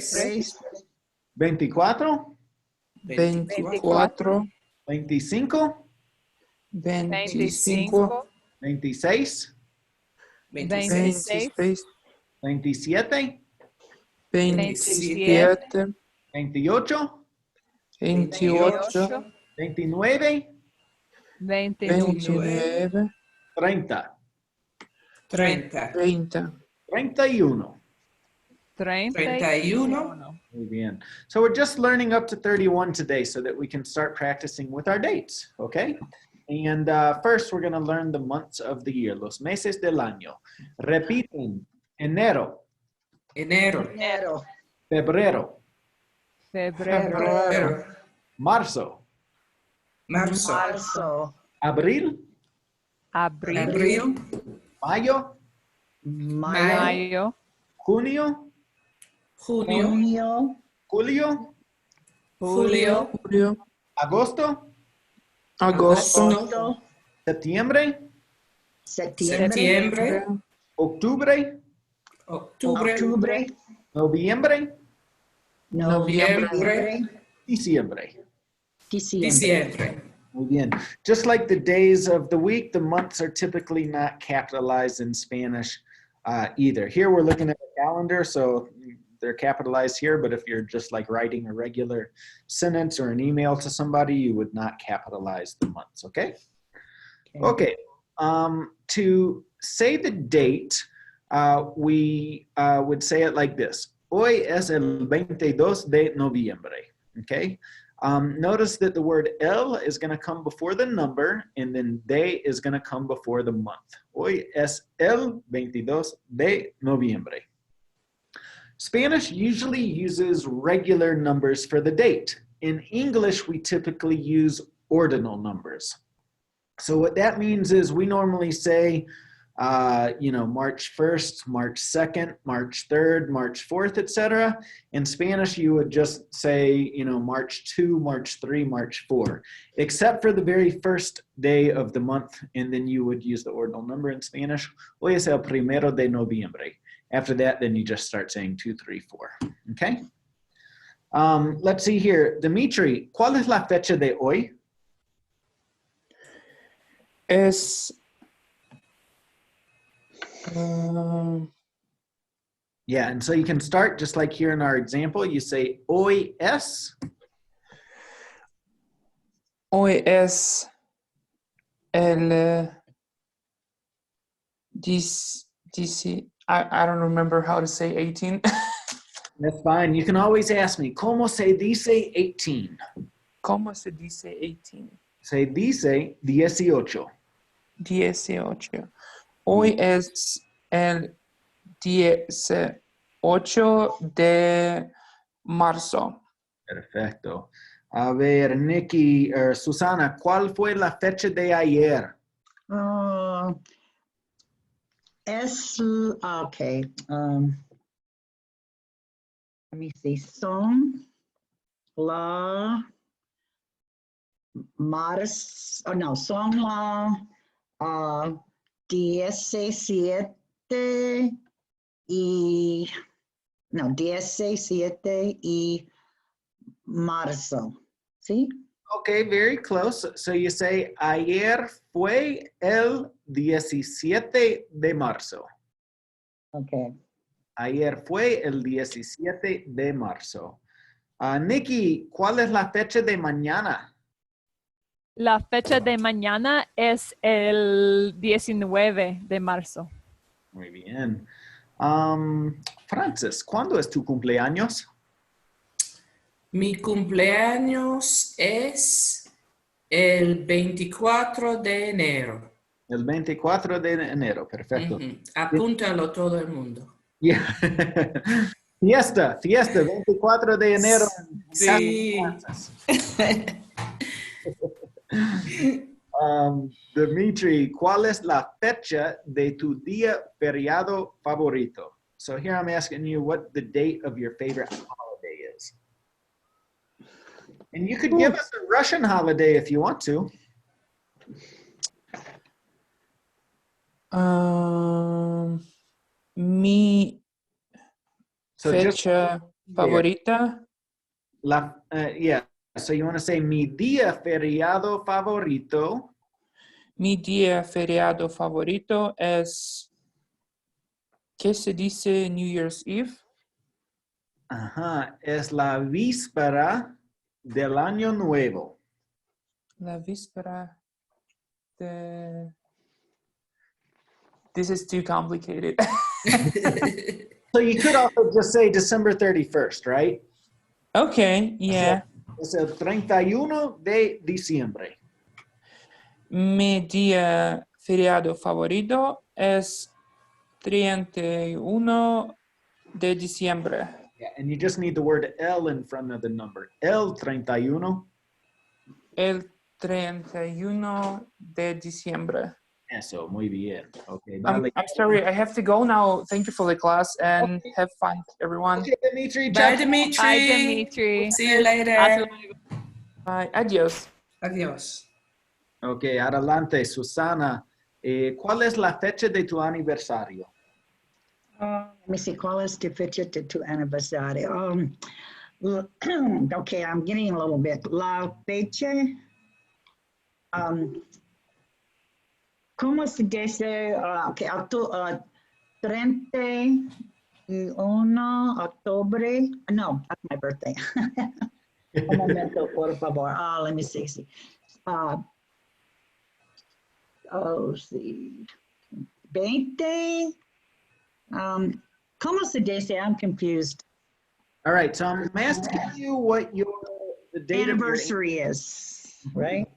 24, 24, 25, 25, 26, 26, 27, 27, 28, 28, 29, 29, 30, 30, 30. 31. 31. Muy bien. So we're just learning up to 31 today so that we can start practicing with our dates, okay? And first we're going to learn the months of the year, los meses del año. Repiten, enero, Enero, Enero, febrero, febrero, marzo, marzo, marzo, abril, Abril, abril, mayo, mayo, mayo, junio, junio, junio, julio, julio, Julio, agosto, agosto, agosto, septiembre, septiembre, septiembre, octubre, octubre, octubre, noviembre, noviembre, diciembre. diciembre. diciembre. Muy bien. Just like the days of the week, the months are typically not capitalized in Spanish either. Here we're looking at a calendar, so they're capitalized here, but if you're just like writing a regular sentence or an email to somebody, you would not capitalize the months, okay? Okay. To say the date, we would say it like this. Hoy es el 22 de noviembre, okay? Notice that the word el is going to come before the number, and then de is going to come before the month. Hoy es el 22 de noviembre. Spanish usually uses regular numbers for the date. in English, we typically use ordinal numbers. So what that means is we normally say, March 1st, March 2nd, March 3rd, March 4th, etc. In Spanish, you would just say, March 2, March 3, March 4, except for the very first day of the month, and then you would use the ordinal number in Spanish. Hoy es el 1 de noviembre. After that, then you just start saying 2, 3, 4, okay? Let's see here. Dimitri, ¿cuál es la fecha de hoy? Es Yeah, and so you can start just like here in our example. You say hoy es. Hoy es el I don't remember how to say 18. That's fine. You can always ask me, ¿Cómo se dice 18? ¿Cómo se dice 18? Se dice 18. 18. Hoy es el 18 de marzo. Perfecto. A ver, Nikki, Susana, ¿cuál fue la fecha de ayer? Okay. Let me see. Son la 17 y marzo. ¿Sí? Okay, very close. So you say, ayer fue el 17 de marzo. Okay. Ayer fue el 17 de marzo. Nikki, ¿cuál es la fecha de mañana? La fecha de mañana es el 19 de marzo. Muy bien. Francis, ¿cuándo es tu cumpleaños? Mi cumpleaños es el 24 de enero. El 24 de enero, perfecto. Apúntalo todo el mundo. Yeah. Fiesta, 24 de enero. Sí. Dimitri, ¿cuál es la fecha de tu día feriado favorito? So here I'm asking you what the date of your favorite holiday is. And you could give us a Russian holiday if you want to. Mi So just fecha favorita. yeah. So you want to say mi día feriado favorito. Mi día feriado favorito es, ¿qué se dice New Year's Eve? Ajá, es la víspera del año nuevo. La víspera de... This is too complicated. So you could also just say December 31st, right? Okay, yeah. Es el 31 de diciembre. Mi día feriado favorito es 31 de diciembre. Yeah, and you just need the word el in front of the number. El 31. El 31 de diciembre. Eso, muy bien. Okay, I'm sorry, I have to go now. Thank you for the class and have fun, everyone. Okay, Dimitri. Bye, Dimitri. Bye, Dimitri. See you later. Hasta luego. Bye. Adiós. Adiós. Ok, adelante, Susana. ¿Cuál es la fecha de tu aniversario? Let me see. ¿Cuál es tu fecha de tu aniversario? Okay, I'm getting a little bit. La fecha. ¿Cómo se dice? Okay, 31 octubre. No, that's my birthday. Un momento, por favor. Let me see. Sí. 20. ¿Cómo se dice? I'm confused. All right, so I'm asking you what the date Anniversary is, right?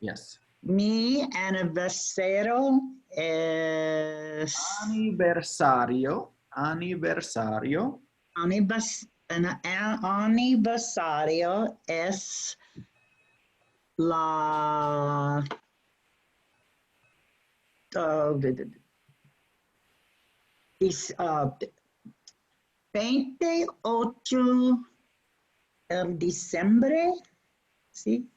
Yes. Mi aniversario es. Aniversario. aniversario es la 28 de diciembre, ¿sí?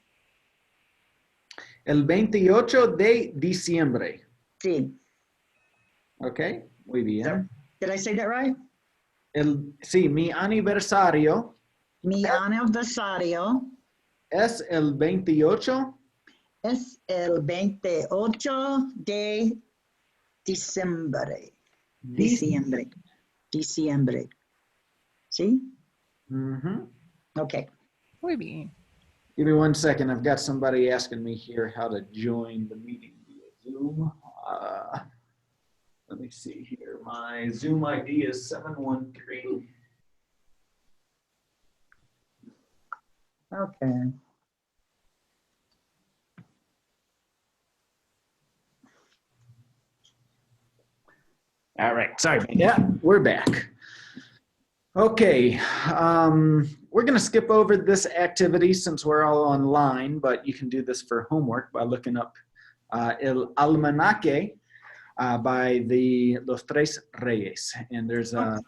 El 28 de diciembre. Sí. Ok, muy bien. Did I say that right? Sí, mi aniversario Mi aniversario es el 28 es el 28 de diciembre. Diciembre. Diciembre. ¿Sí? Mhm. Okay. Muy bien. Give me 1 second. I've got somebody asking me here how to join the meeting via Zoom. Let me see here. My Zoom ID is 713. Okay. All right, sorry about that. We're back. Okay, we're going to skip over this activity since we're all online, but you can do this for homework by looking up El Almanaque by Los Tres Reyes. And there's the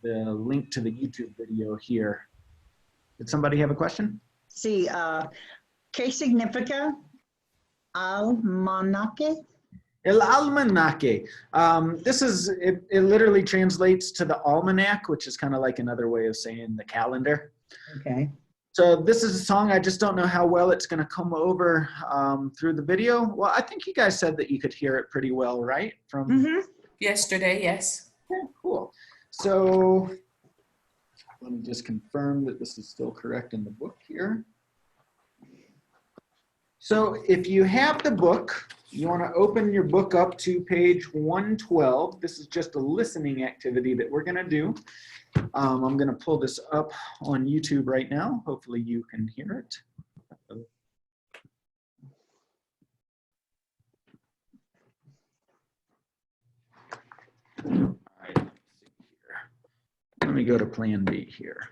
link to the YouTube video here. Did somebody have a question? Sí, ¿qué significa almanaque? El Almanaque. It literally translates to the almanac, which is kind of like another way of saying the calendar. Okay. So this is a song. I just don't know how well it's going to come over through the video. Well, I think you guys said that you could hear it pretty well, right? Yesterday, yes. Yeah, cool. So let me just confirm that this is still correct in the book here. So if you have the book, you want to open your book up to page 112. This is just a listening activity that we're going to do. I'm going to pull this up on YouTube right now. Hopefully you can hear it. All right, let's see here. Let me go to plan B here.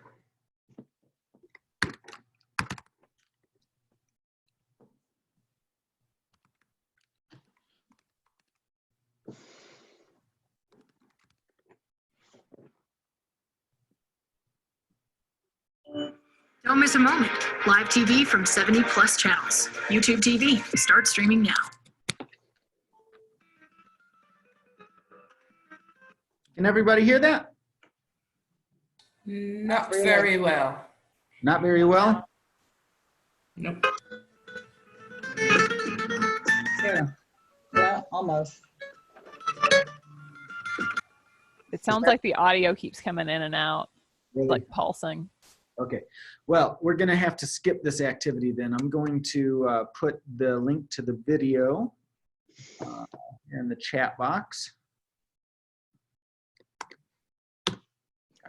Don't miss a moment. Live TV from 70 plus channels. YouTube TV. Start streaming now. Can everybody hear that? Not very well. Not very well? Nope. Yeah, almost. It sounds like the audio keeps coming in and out, Really? like pulsing. Okay, well, we're going to have to skip this activity then. I'm going to put the link to the video in the chat box.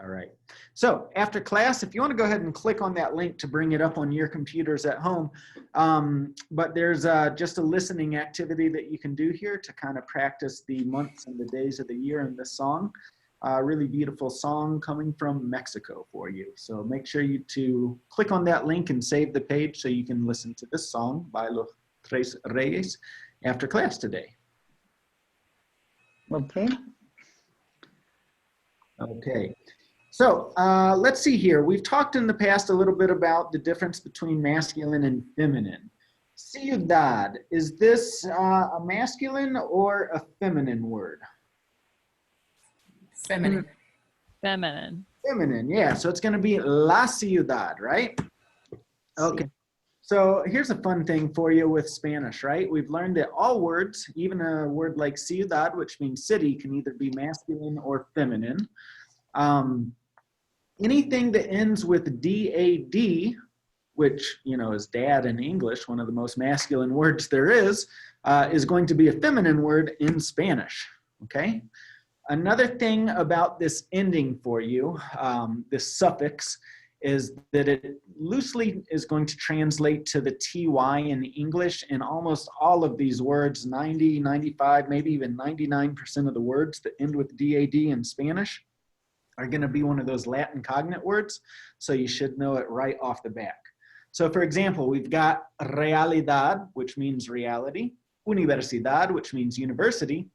All right, so after class, if you want to go ahead and click on that link to bring it up on your computers at home, but there's just a listening activity that you can do here to kind of practice the months and the days of the year in this song. Really beautiful song coming from Mexico for you. So make sure you to click on that link and save the page so you can listen to this song by Los Tres Reyes after class today. Okay. Okay. So let's see here. We've talked in the past a little bit about the difference between masculine and feminine. Ciudad, is this a masculine or a feminine word? Feminine. Feminine. Feminine, yeah. So it's going to be la ciudad, right? Okay. So here's a fun thing for you with Spanish, right? We've learned that all words, even a word like ciudad, which means city, can either be masculine or feminine. Anything that ends with D-A-D, which, you know, is dad in English, one of the most masculine words there is going to be a feminine word in Spanish, okay? Another thing about this ending for you, this suffix, is that it loosely is going to translate to the TY in English in almost all of these words, 90, 95, maybe even 99% of the words that end with DAD in Spanish. are going to be one of those Latin cognate words, so you should know it right off the back. So for example, we've got realidad, which means reality, universidad, which means university,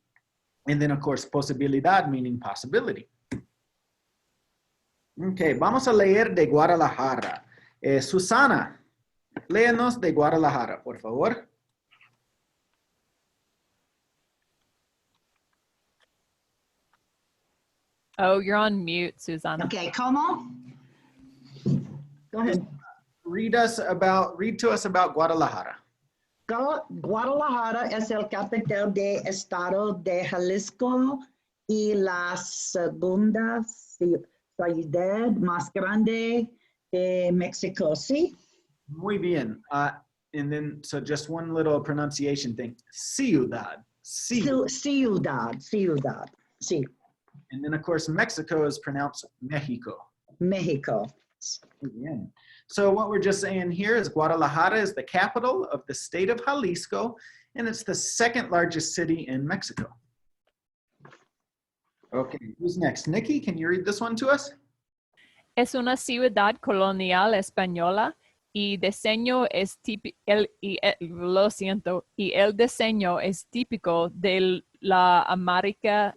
and then of course posibilidad, meaning possibility. Okay, vamos a leer de Guadalajara. Susana, léenos de Guadalajara, por favor. Oh, you're on mute, Susanna. Okay, ¿cómo? Go ahead. Read to us about Guadalajara. Guadalajara es el capital del estado de Jalisco y la segunda ciudad más grande de México, ¿sí? Muy bien. And then, so just one little pronunciation thing. Ciudad. Ciudad, sí, And then, of course, Mexico is pronounced Mexico. México. Muy bien. So what we're just saying here is Guadalajara is the capital of the state of Jalisco, and it's the second largest city in Mexico. Okay, who's next? Nikki, can you read this one to us? Es una ciudad colonial española y diseño es típico, lo siento, y el diseño es típico de la América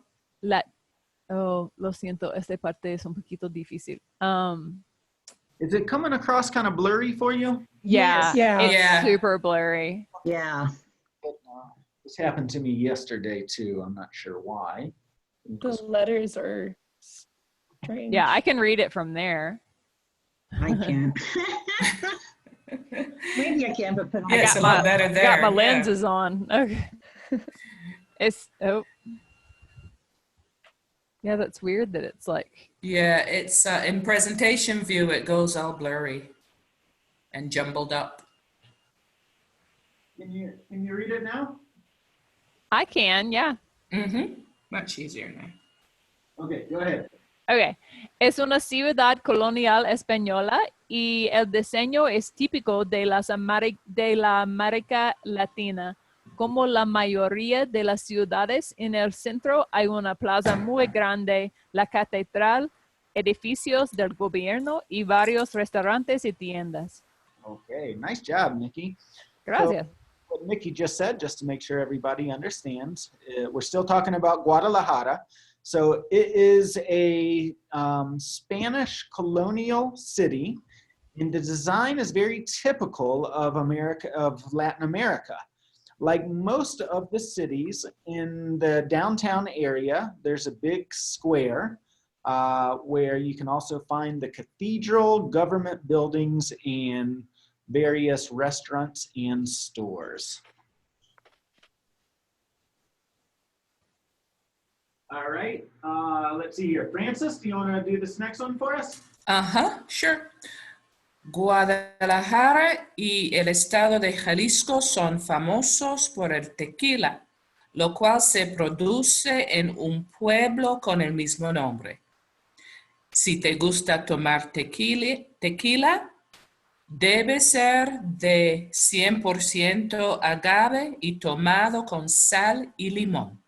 oh, lo siento, esta parte es un poquito difícil. Is it coming across kind of blurry for you? Yeah, Yeah. it's Yeah. super blurry. Yeah, This happened to me yesterday too. I'm not sure why. The letters are strange. Yeah, I can read it from there. I can't. Maybe I can, but Yeah, it's a lot better there. Got my yeah. lenses on. Okay. Yeah, that's weird that it's like, Yeah, it's in presentation view, it goes all blurry and jumbled up. Can you read it now? I can, yeah. Much easier now. Okay, go ahead. Okay. Es una ciudad colonial española y el diseño es típico de la América Latina. Como la mayoría de las ciudades, en el centro hay una plaza muy grande, la catedral, edificios del gobierno y varios restaurantes y tiendas. Okay, nice job, Nikki. Gracias. What Nikki just said, just to make sure everybody understands, we're still talking about Guadalajara. So it is a Spanish colonial city, and the design is very typical of Latin America. Like most of the cities in the downtown area, there's a big square where you can also find the cathedral, government buildings, and various restaurants and stores. All right, let's see here. Francis, do you want to do this next one for us? Sure. Guadalajara y el estado de Jalisco son famosos por el tequila, lo cual se produce en un pueblo con el mismo nombre. Si te gusta tomar tequila, debe ser de 100% agave y tomado con sal y limón.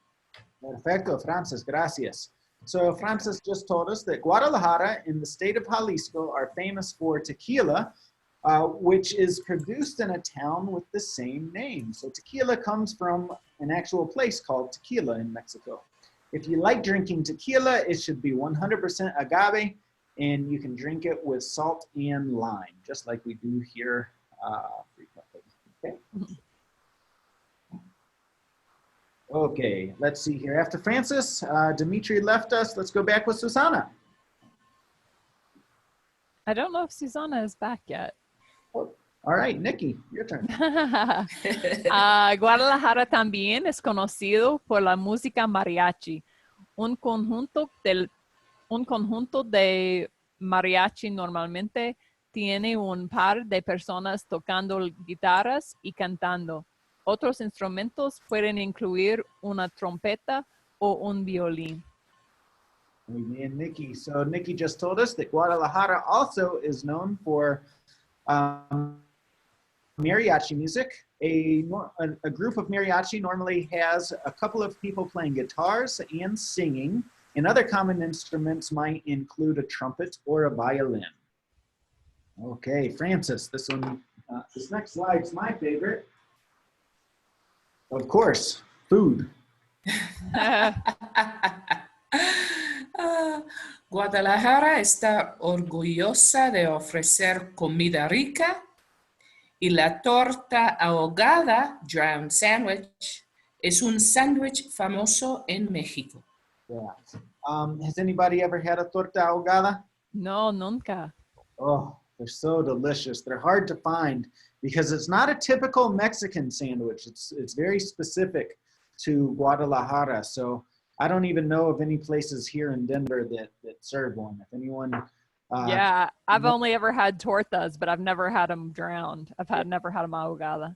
Perfecto, Francis, gracias. So Francis just told us that Guadalajara in the state of Jalisco are famous for tequila, which is produced in a town with the same name. So tequila comes from an actual place called Tequila in Mexico. If you like drinking tequila, it should be 100% agave, and you can drink it with salt and lime, just like we do here frequently. Okay. Okay, let's see here. After Francis, Dimitri left us. Let's go back with Susana. I don't know if Susanna is back yet. All right, Nikki, your turn. Guadalajara también es conocido por la música mariachi, un conjunto de mariachi normalmente tiene un par de personas tocando guitarras y cantando. Otros instrumentos pueden incluir una trompeta o un violín. Muy bien, Nikki. So Nikki just told us that Guadalajara also is known for mariachi music. A group of mariachi normally has a couple of people playing guitars and singing, And other common instruments might include a trumpet or a violin. Okay, Francis, this next slide's my favorite. Of course, food. Guadalajara está orgullosa de ofrecer comida rica y la torta ahogada, drowned sandwich, es un sándwich famoso en México. Yeah. Has anybody ever had a torta ahogada? No, nunca. Oh, they're so delicious. They're hard to find because it's not a typical Mexican sandwich. It's very specific to Guadalajara. So I don't even know of any places here in Denver that serve one. If anyone, Yeah, I've only ever had tortas, but I've never had them drowned. Never had them ahogada.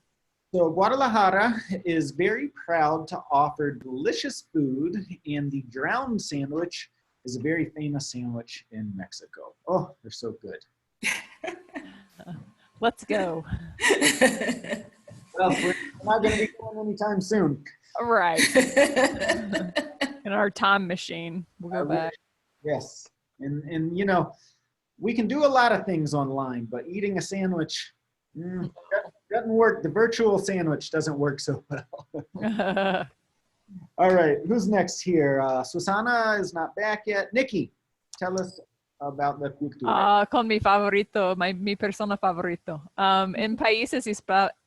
so Guadalajara is very proud to offer delicious food, and the drowned sandwich is a very famous sandwich in Mexico. Oh, they're so good. Let's go. Well, we're not going to be going anytime soon. Right. In our time machine, we'll go back. Yes. And you know, we can do a lot of things online, but eating a sandwich doesn't work. The virtual sandwich doesn't work so well. All right, who's next here? Susana is not back yet. Nikki, tell us about the cultura. Con mi favorito, mi persona favorito. En países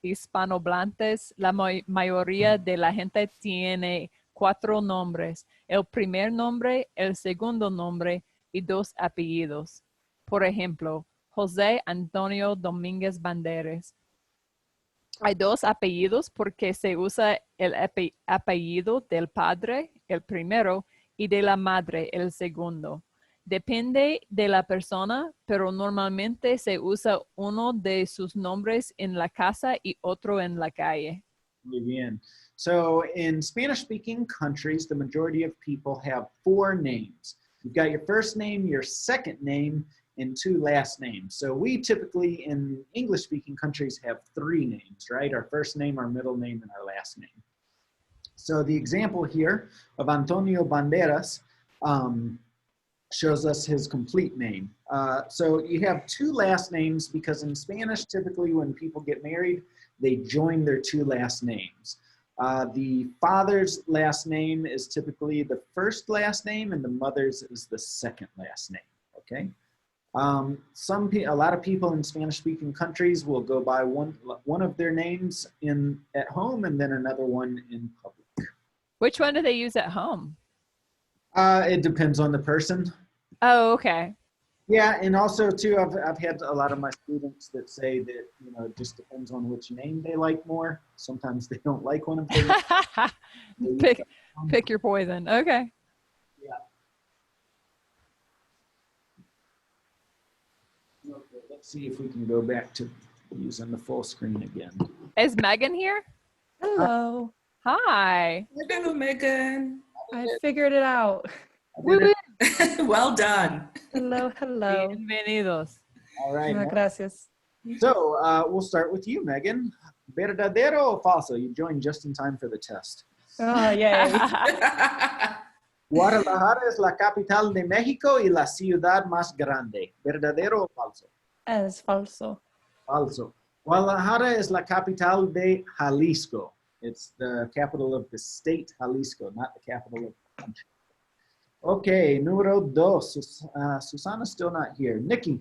hispanohablantes, la mayoría de la gente tiene 4 nombres. El primer nombre, el segundo nombre y 2 apellidos. Por ejemplo, José Antonio Domínguez Banderas. Hay 2 apellidos porque se usa el apellido del padre, el primero, y de la madre, el segundo. Depende de la persona, pero normalmente se usa uno de sus nombres en la casa y otro en la calle. Muy bien. So in Spanish-speaking countries, the majority of people have 4 names. You've got your first name, your second name, and 2 last names. So we typically in English-speaking countries have 3 names, right? Our first name, our middle name, and our last name. So the example here of Antonio Banderas shows us his complete name. So you have 2 last names because in Spanish, typically when people get married, they join their 2 last names. The father's last name is typically the first last name and the mother's is the second last name, okay? A lot of people in Spanish-speaking countries will go by one of their names at home and then another one in public. Which one do they use at home? It depends on the person. Oh, okay. Yeah, and also too, I've had a lot of my students that say that, you know, it just depends on which name they like more. Sometimes they don't like one of them. Pick your poison. Okay. Yeah. Okay, let's see if we can go back to using the full screen again. Is Megan here? Hello. Hi. Hello, Megan. I figured it out. Woo-woo. Well done. Hello, hello. Bienvenidos. All right. Gracias. So we'll start with you, Megan. ¿Verdadero o falso? You joined just in time for the test. Oh, yay. Guadalajara es la capital de México y la ciudad más grande. ¿Verdadero o falso? Es falso. Falso. Guadalajara es la capital de Jalisco. It's the capital of the state Jalisco, not the capital of the country. Okay, número 2. Susana's still not here. Nikki.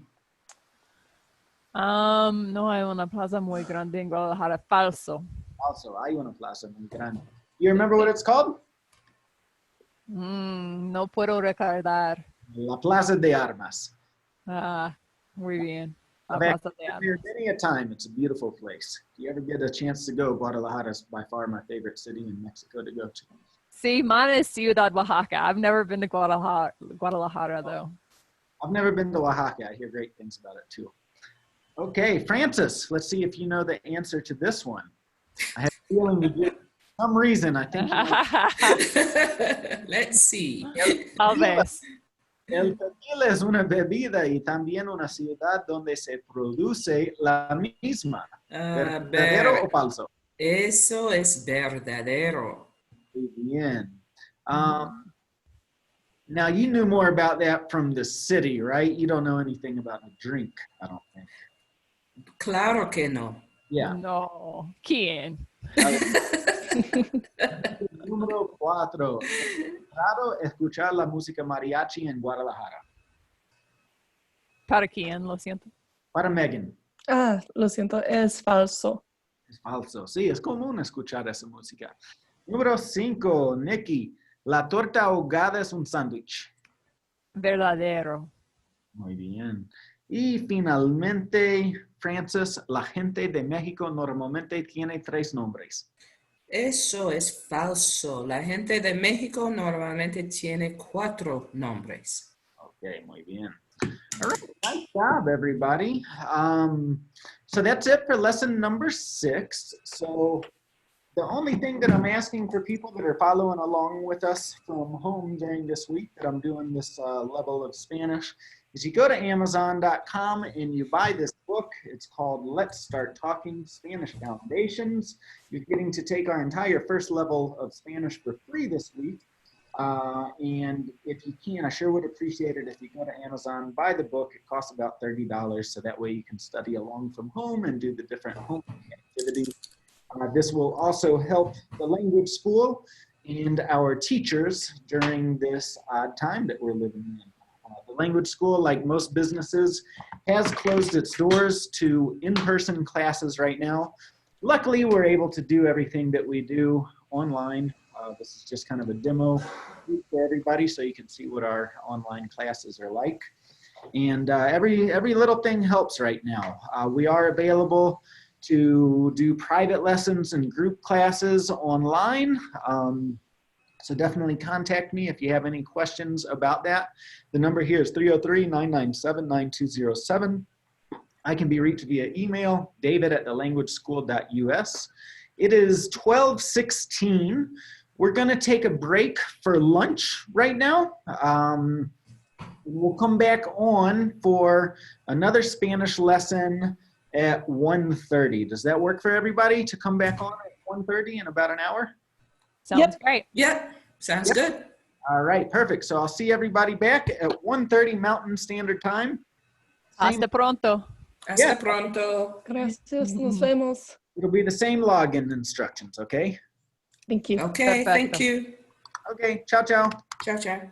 No hay una plaza muy grande en Guadalajara. Falso. Also, hay una plaza muy grande. You remember what it's called? No puedo recordar. La Plaza de Armas. Muy bien. La I've Plaza de been Armas. here many a time. It's a beautiful place. If you ever get a chance to go, Guadalajara is by far my favorite city in Mexico to go to. Sí, mine is Ciudad Oaxaca. I've never been to Guadalajara though. I've never been to Oaxaca. I hear great things about it too. Okay, Francis, let's see if you know the answer to this one. I have a feeling you do. For some reason, I think you might. Let's see. Tal vez. El tequila es una bebida y también una ciudad donde se produce la misma. ¿Verdadero o falso? Eso es verdadero. Muy bien. Now, you knew more about that from the city, right? You don't know anything about the drink, I don't think. Claro que no. Yeah. No. ¿Quién? Número 4. Raro escuchar la música mariachi en Guadalajara. ¿Para quién? Lo siento. Para Megan. Ah, lo siento, es falso. Es falso. Sí, es común escuchar esa música. Número 5. Nikki. La torta ahogada es un sándwich. Verdadero. Muy bien. Y finalmente, Francis, la gente de México normalmente tiene 3 nombres. Eso es falso. La gente de México normalmente tiene 4 nombres. Okay, muy bien. All right, nice job, everybody. So that's it for lesson number 6. So the only thing that I'm asking for people that are following along with us from home during this week that I'm doing this level of Spanish is you go to Amazon.com and you buy this book. It's called Let's Start Talking Spanish Foundations. You're getting to take our entire first level of Spanish for free this week. And if you can, I sure would appreciate it if you go to Amazon, buy the book. It costs about $30, so that way you can study along from home and do the different home activities. This will also help the language school and our teachers during this odd time that we're living in. The language school, like most businesses, has closed its doors to in-person classes right now. Luckily, we're able to do everything that we do online. This is just kind of a demo for everybody so you can see what our online classes are like. And every little thing helps right now. We are available to do private lessons and group classes online. So definitely contact me if you have any questions about that. The number here is 303-997-9207. I can be reached via email, david@thelanguageschool.us. It is 12:16. We're gonna take a break for lunch right now. We'll come back on for another Spanish lesson at 1:30. Does that work for everybody to come back on at 1:30 in about an hour? Sounds great. Yep, sounds good. All right, perfect. So I'll see everybody back at 1:30 Mountain Standard Time. Hasta pronto. Hasta pronto. Gracias, nos vemos. It'll be the same login instructions, okay? Thank you. Okay, thank Perfecto. you. Okay, ciao, ciao. Ciao, ciao.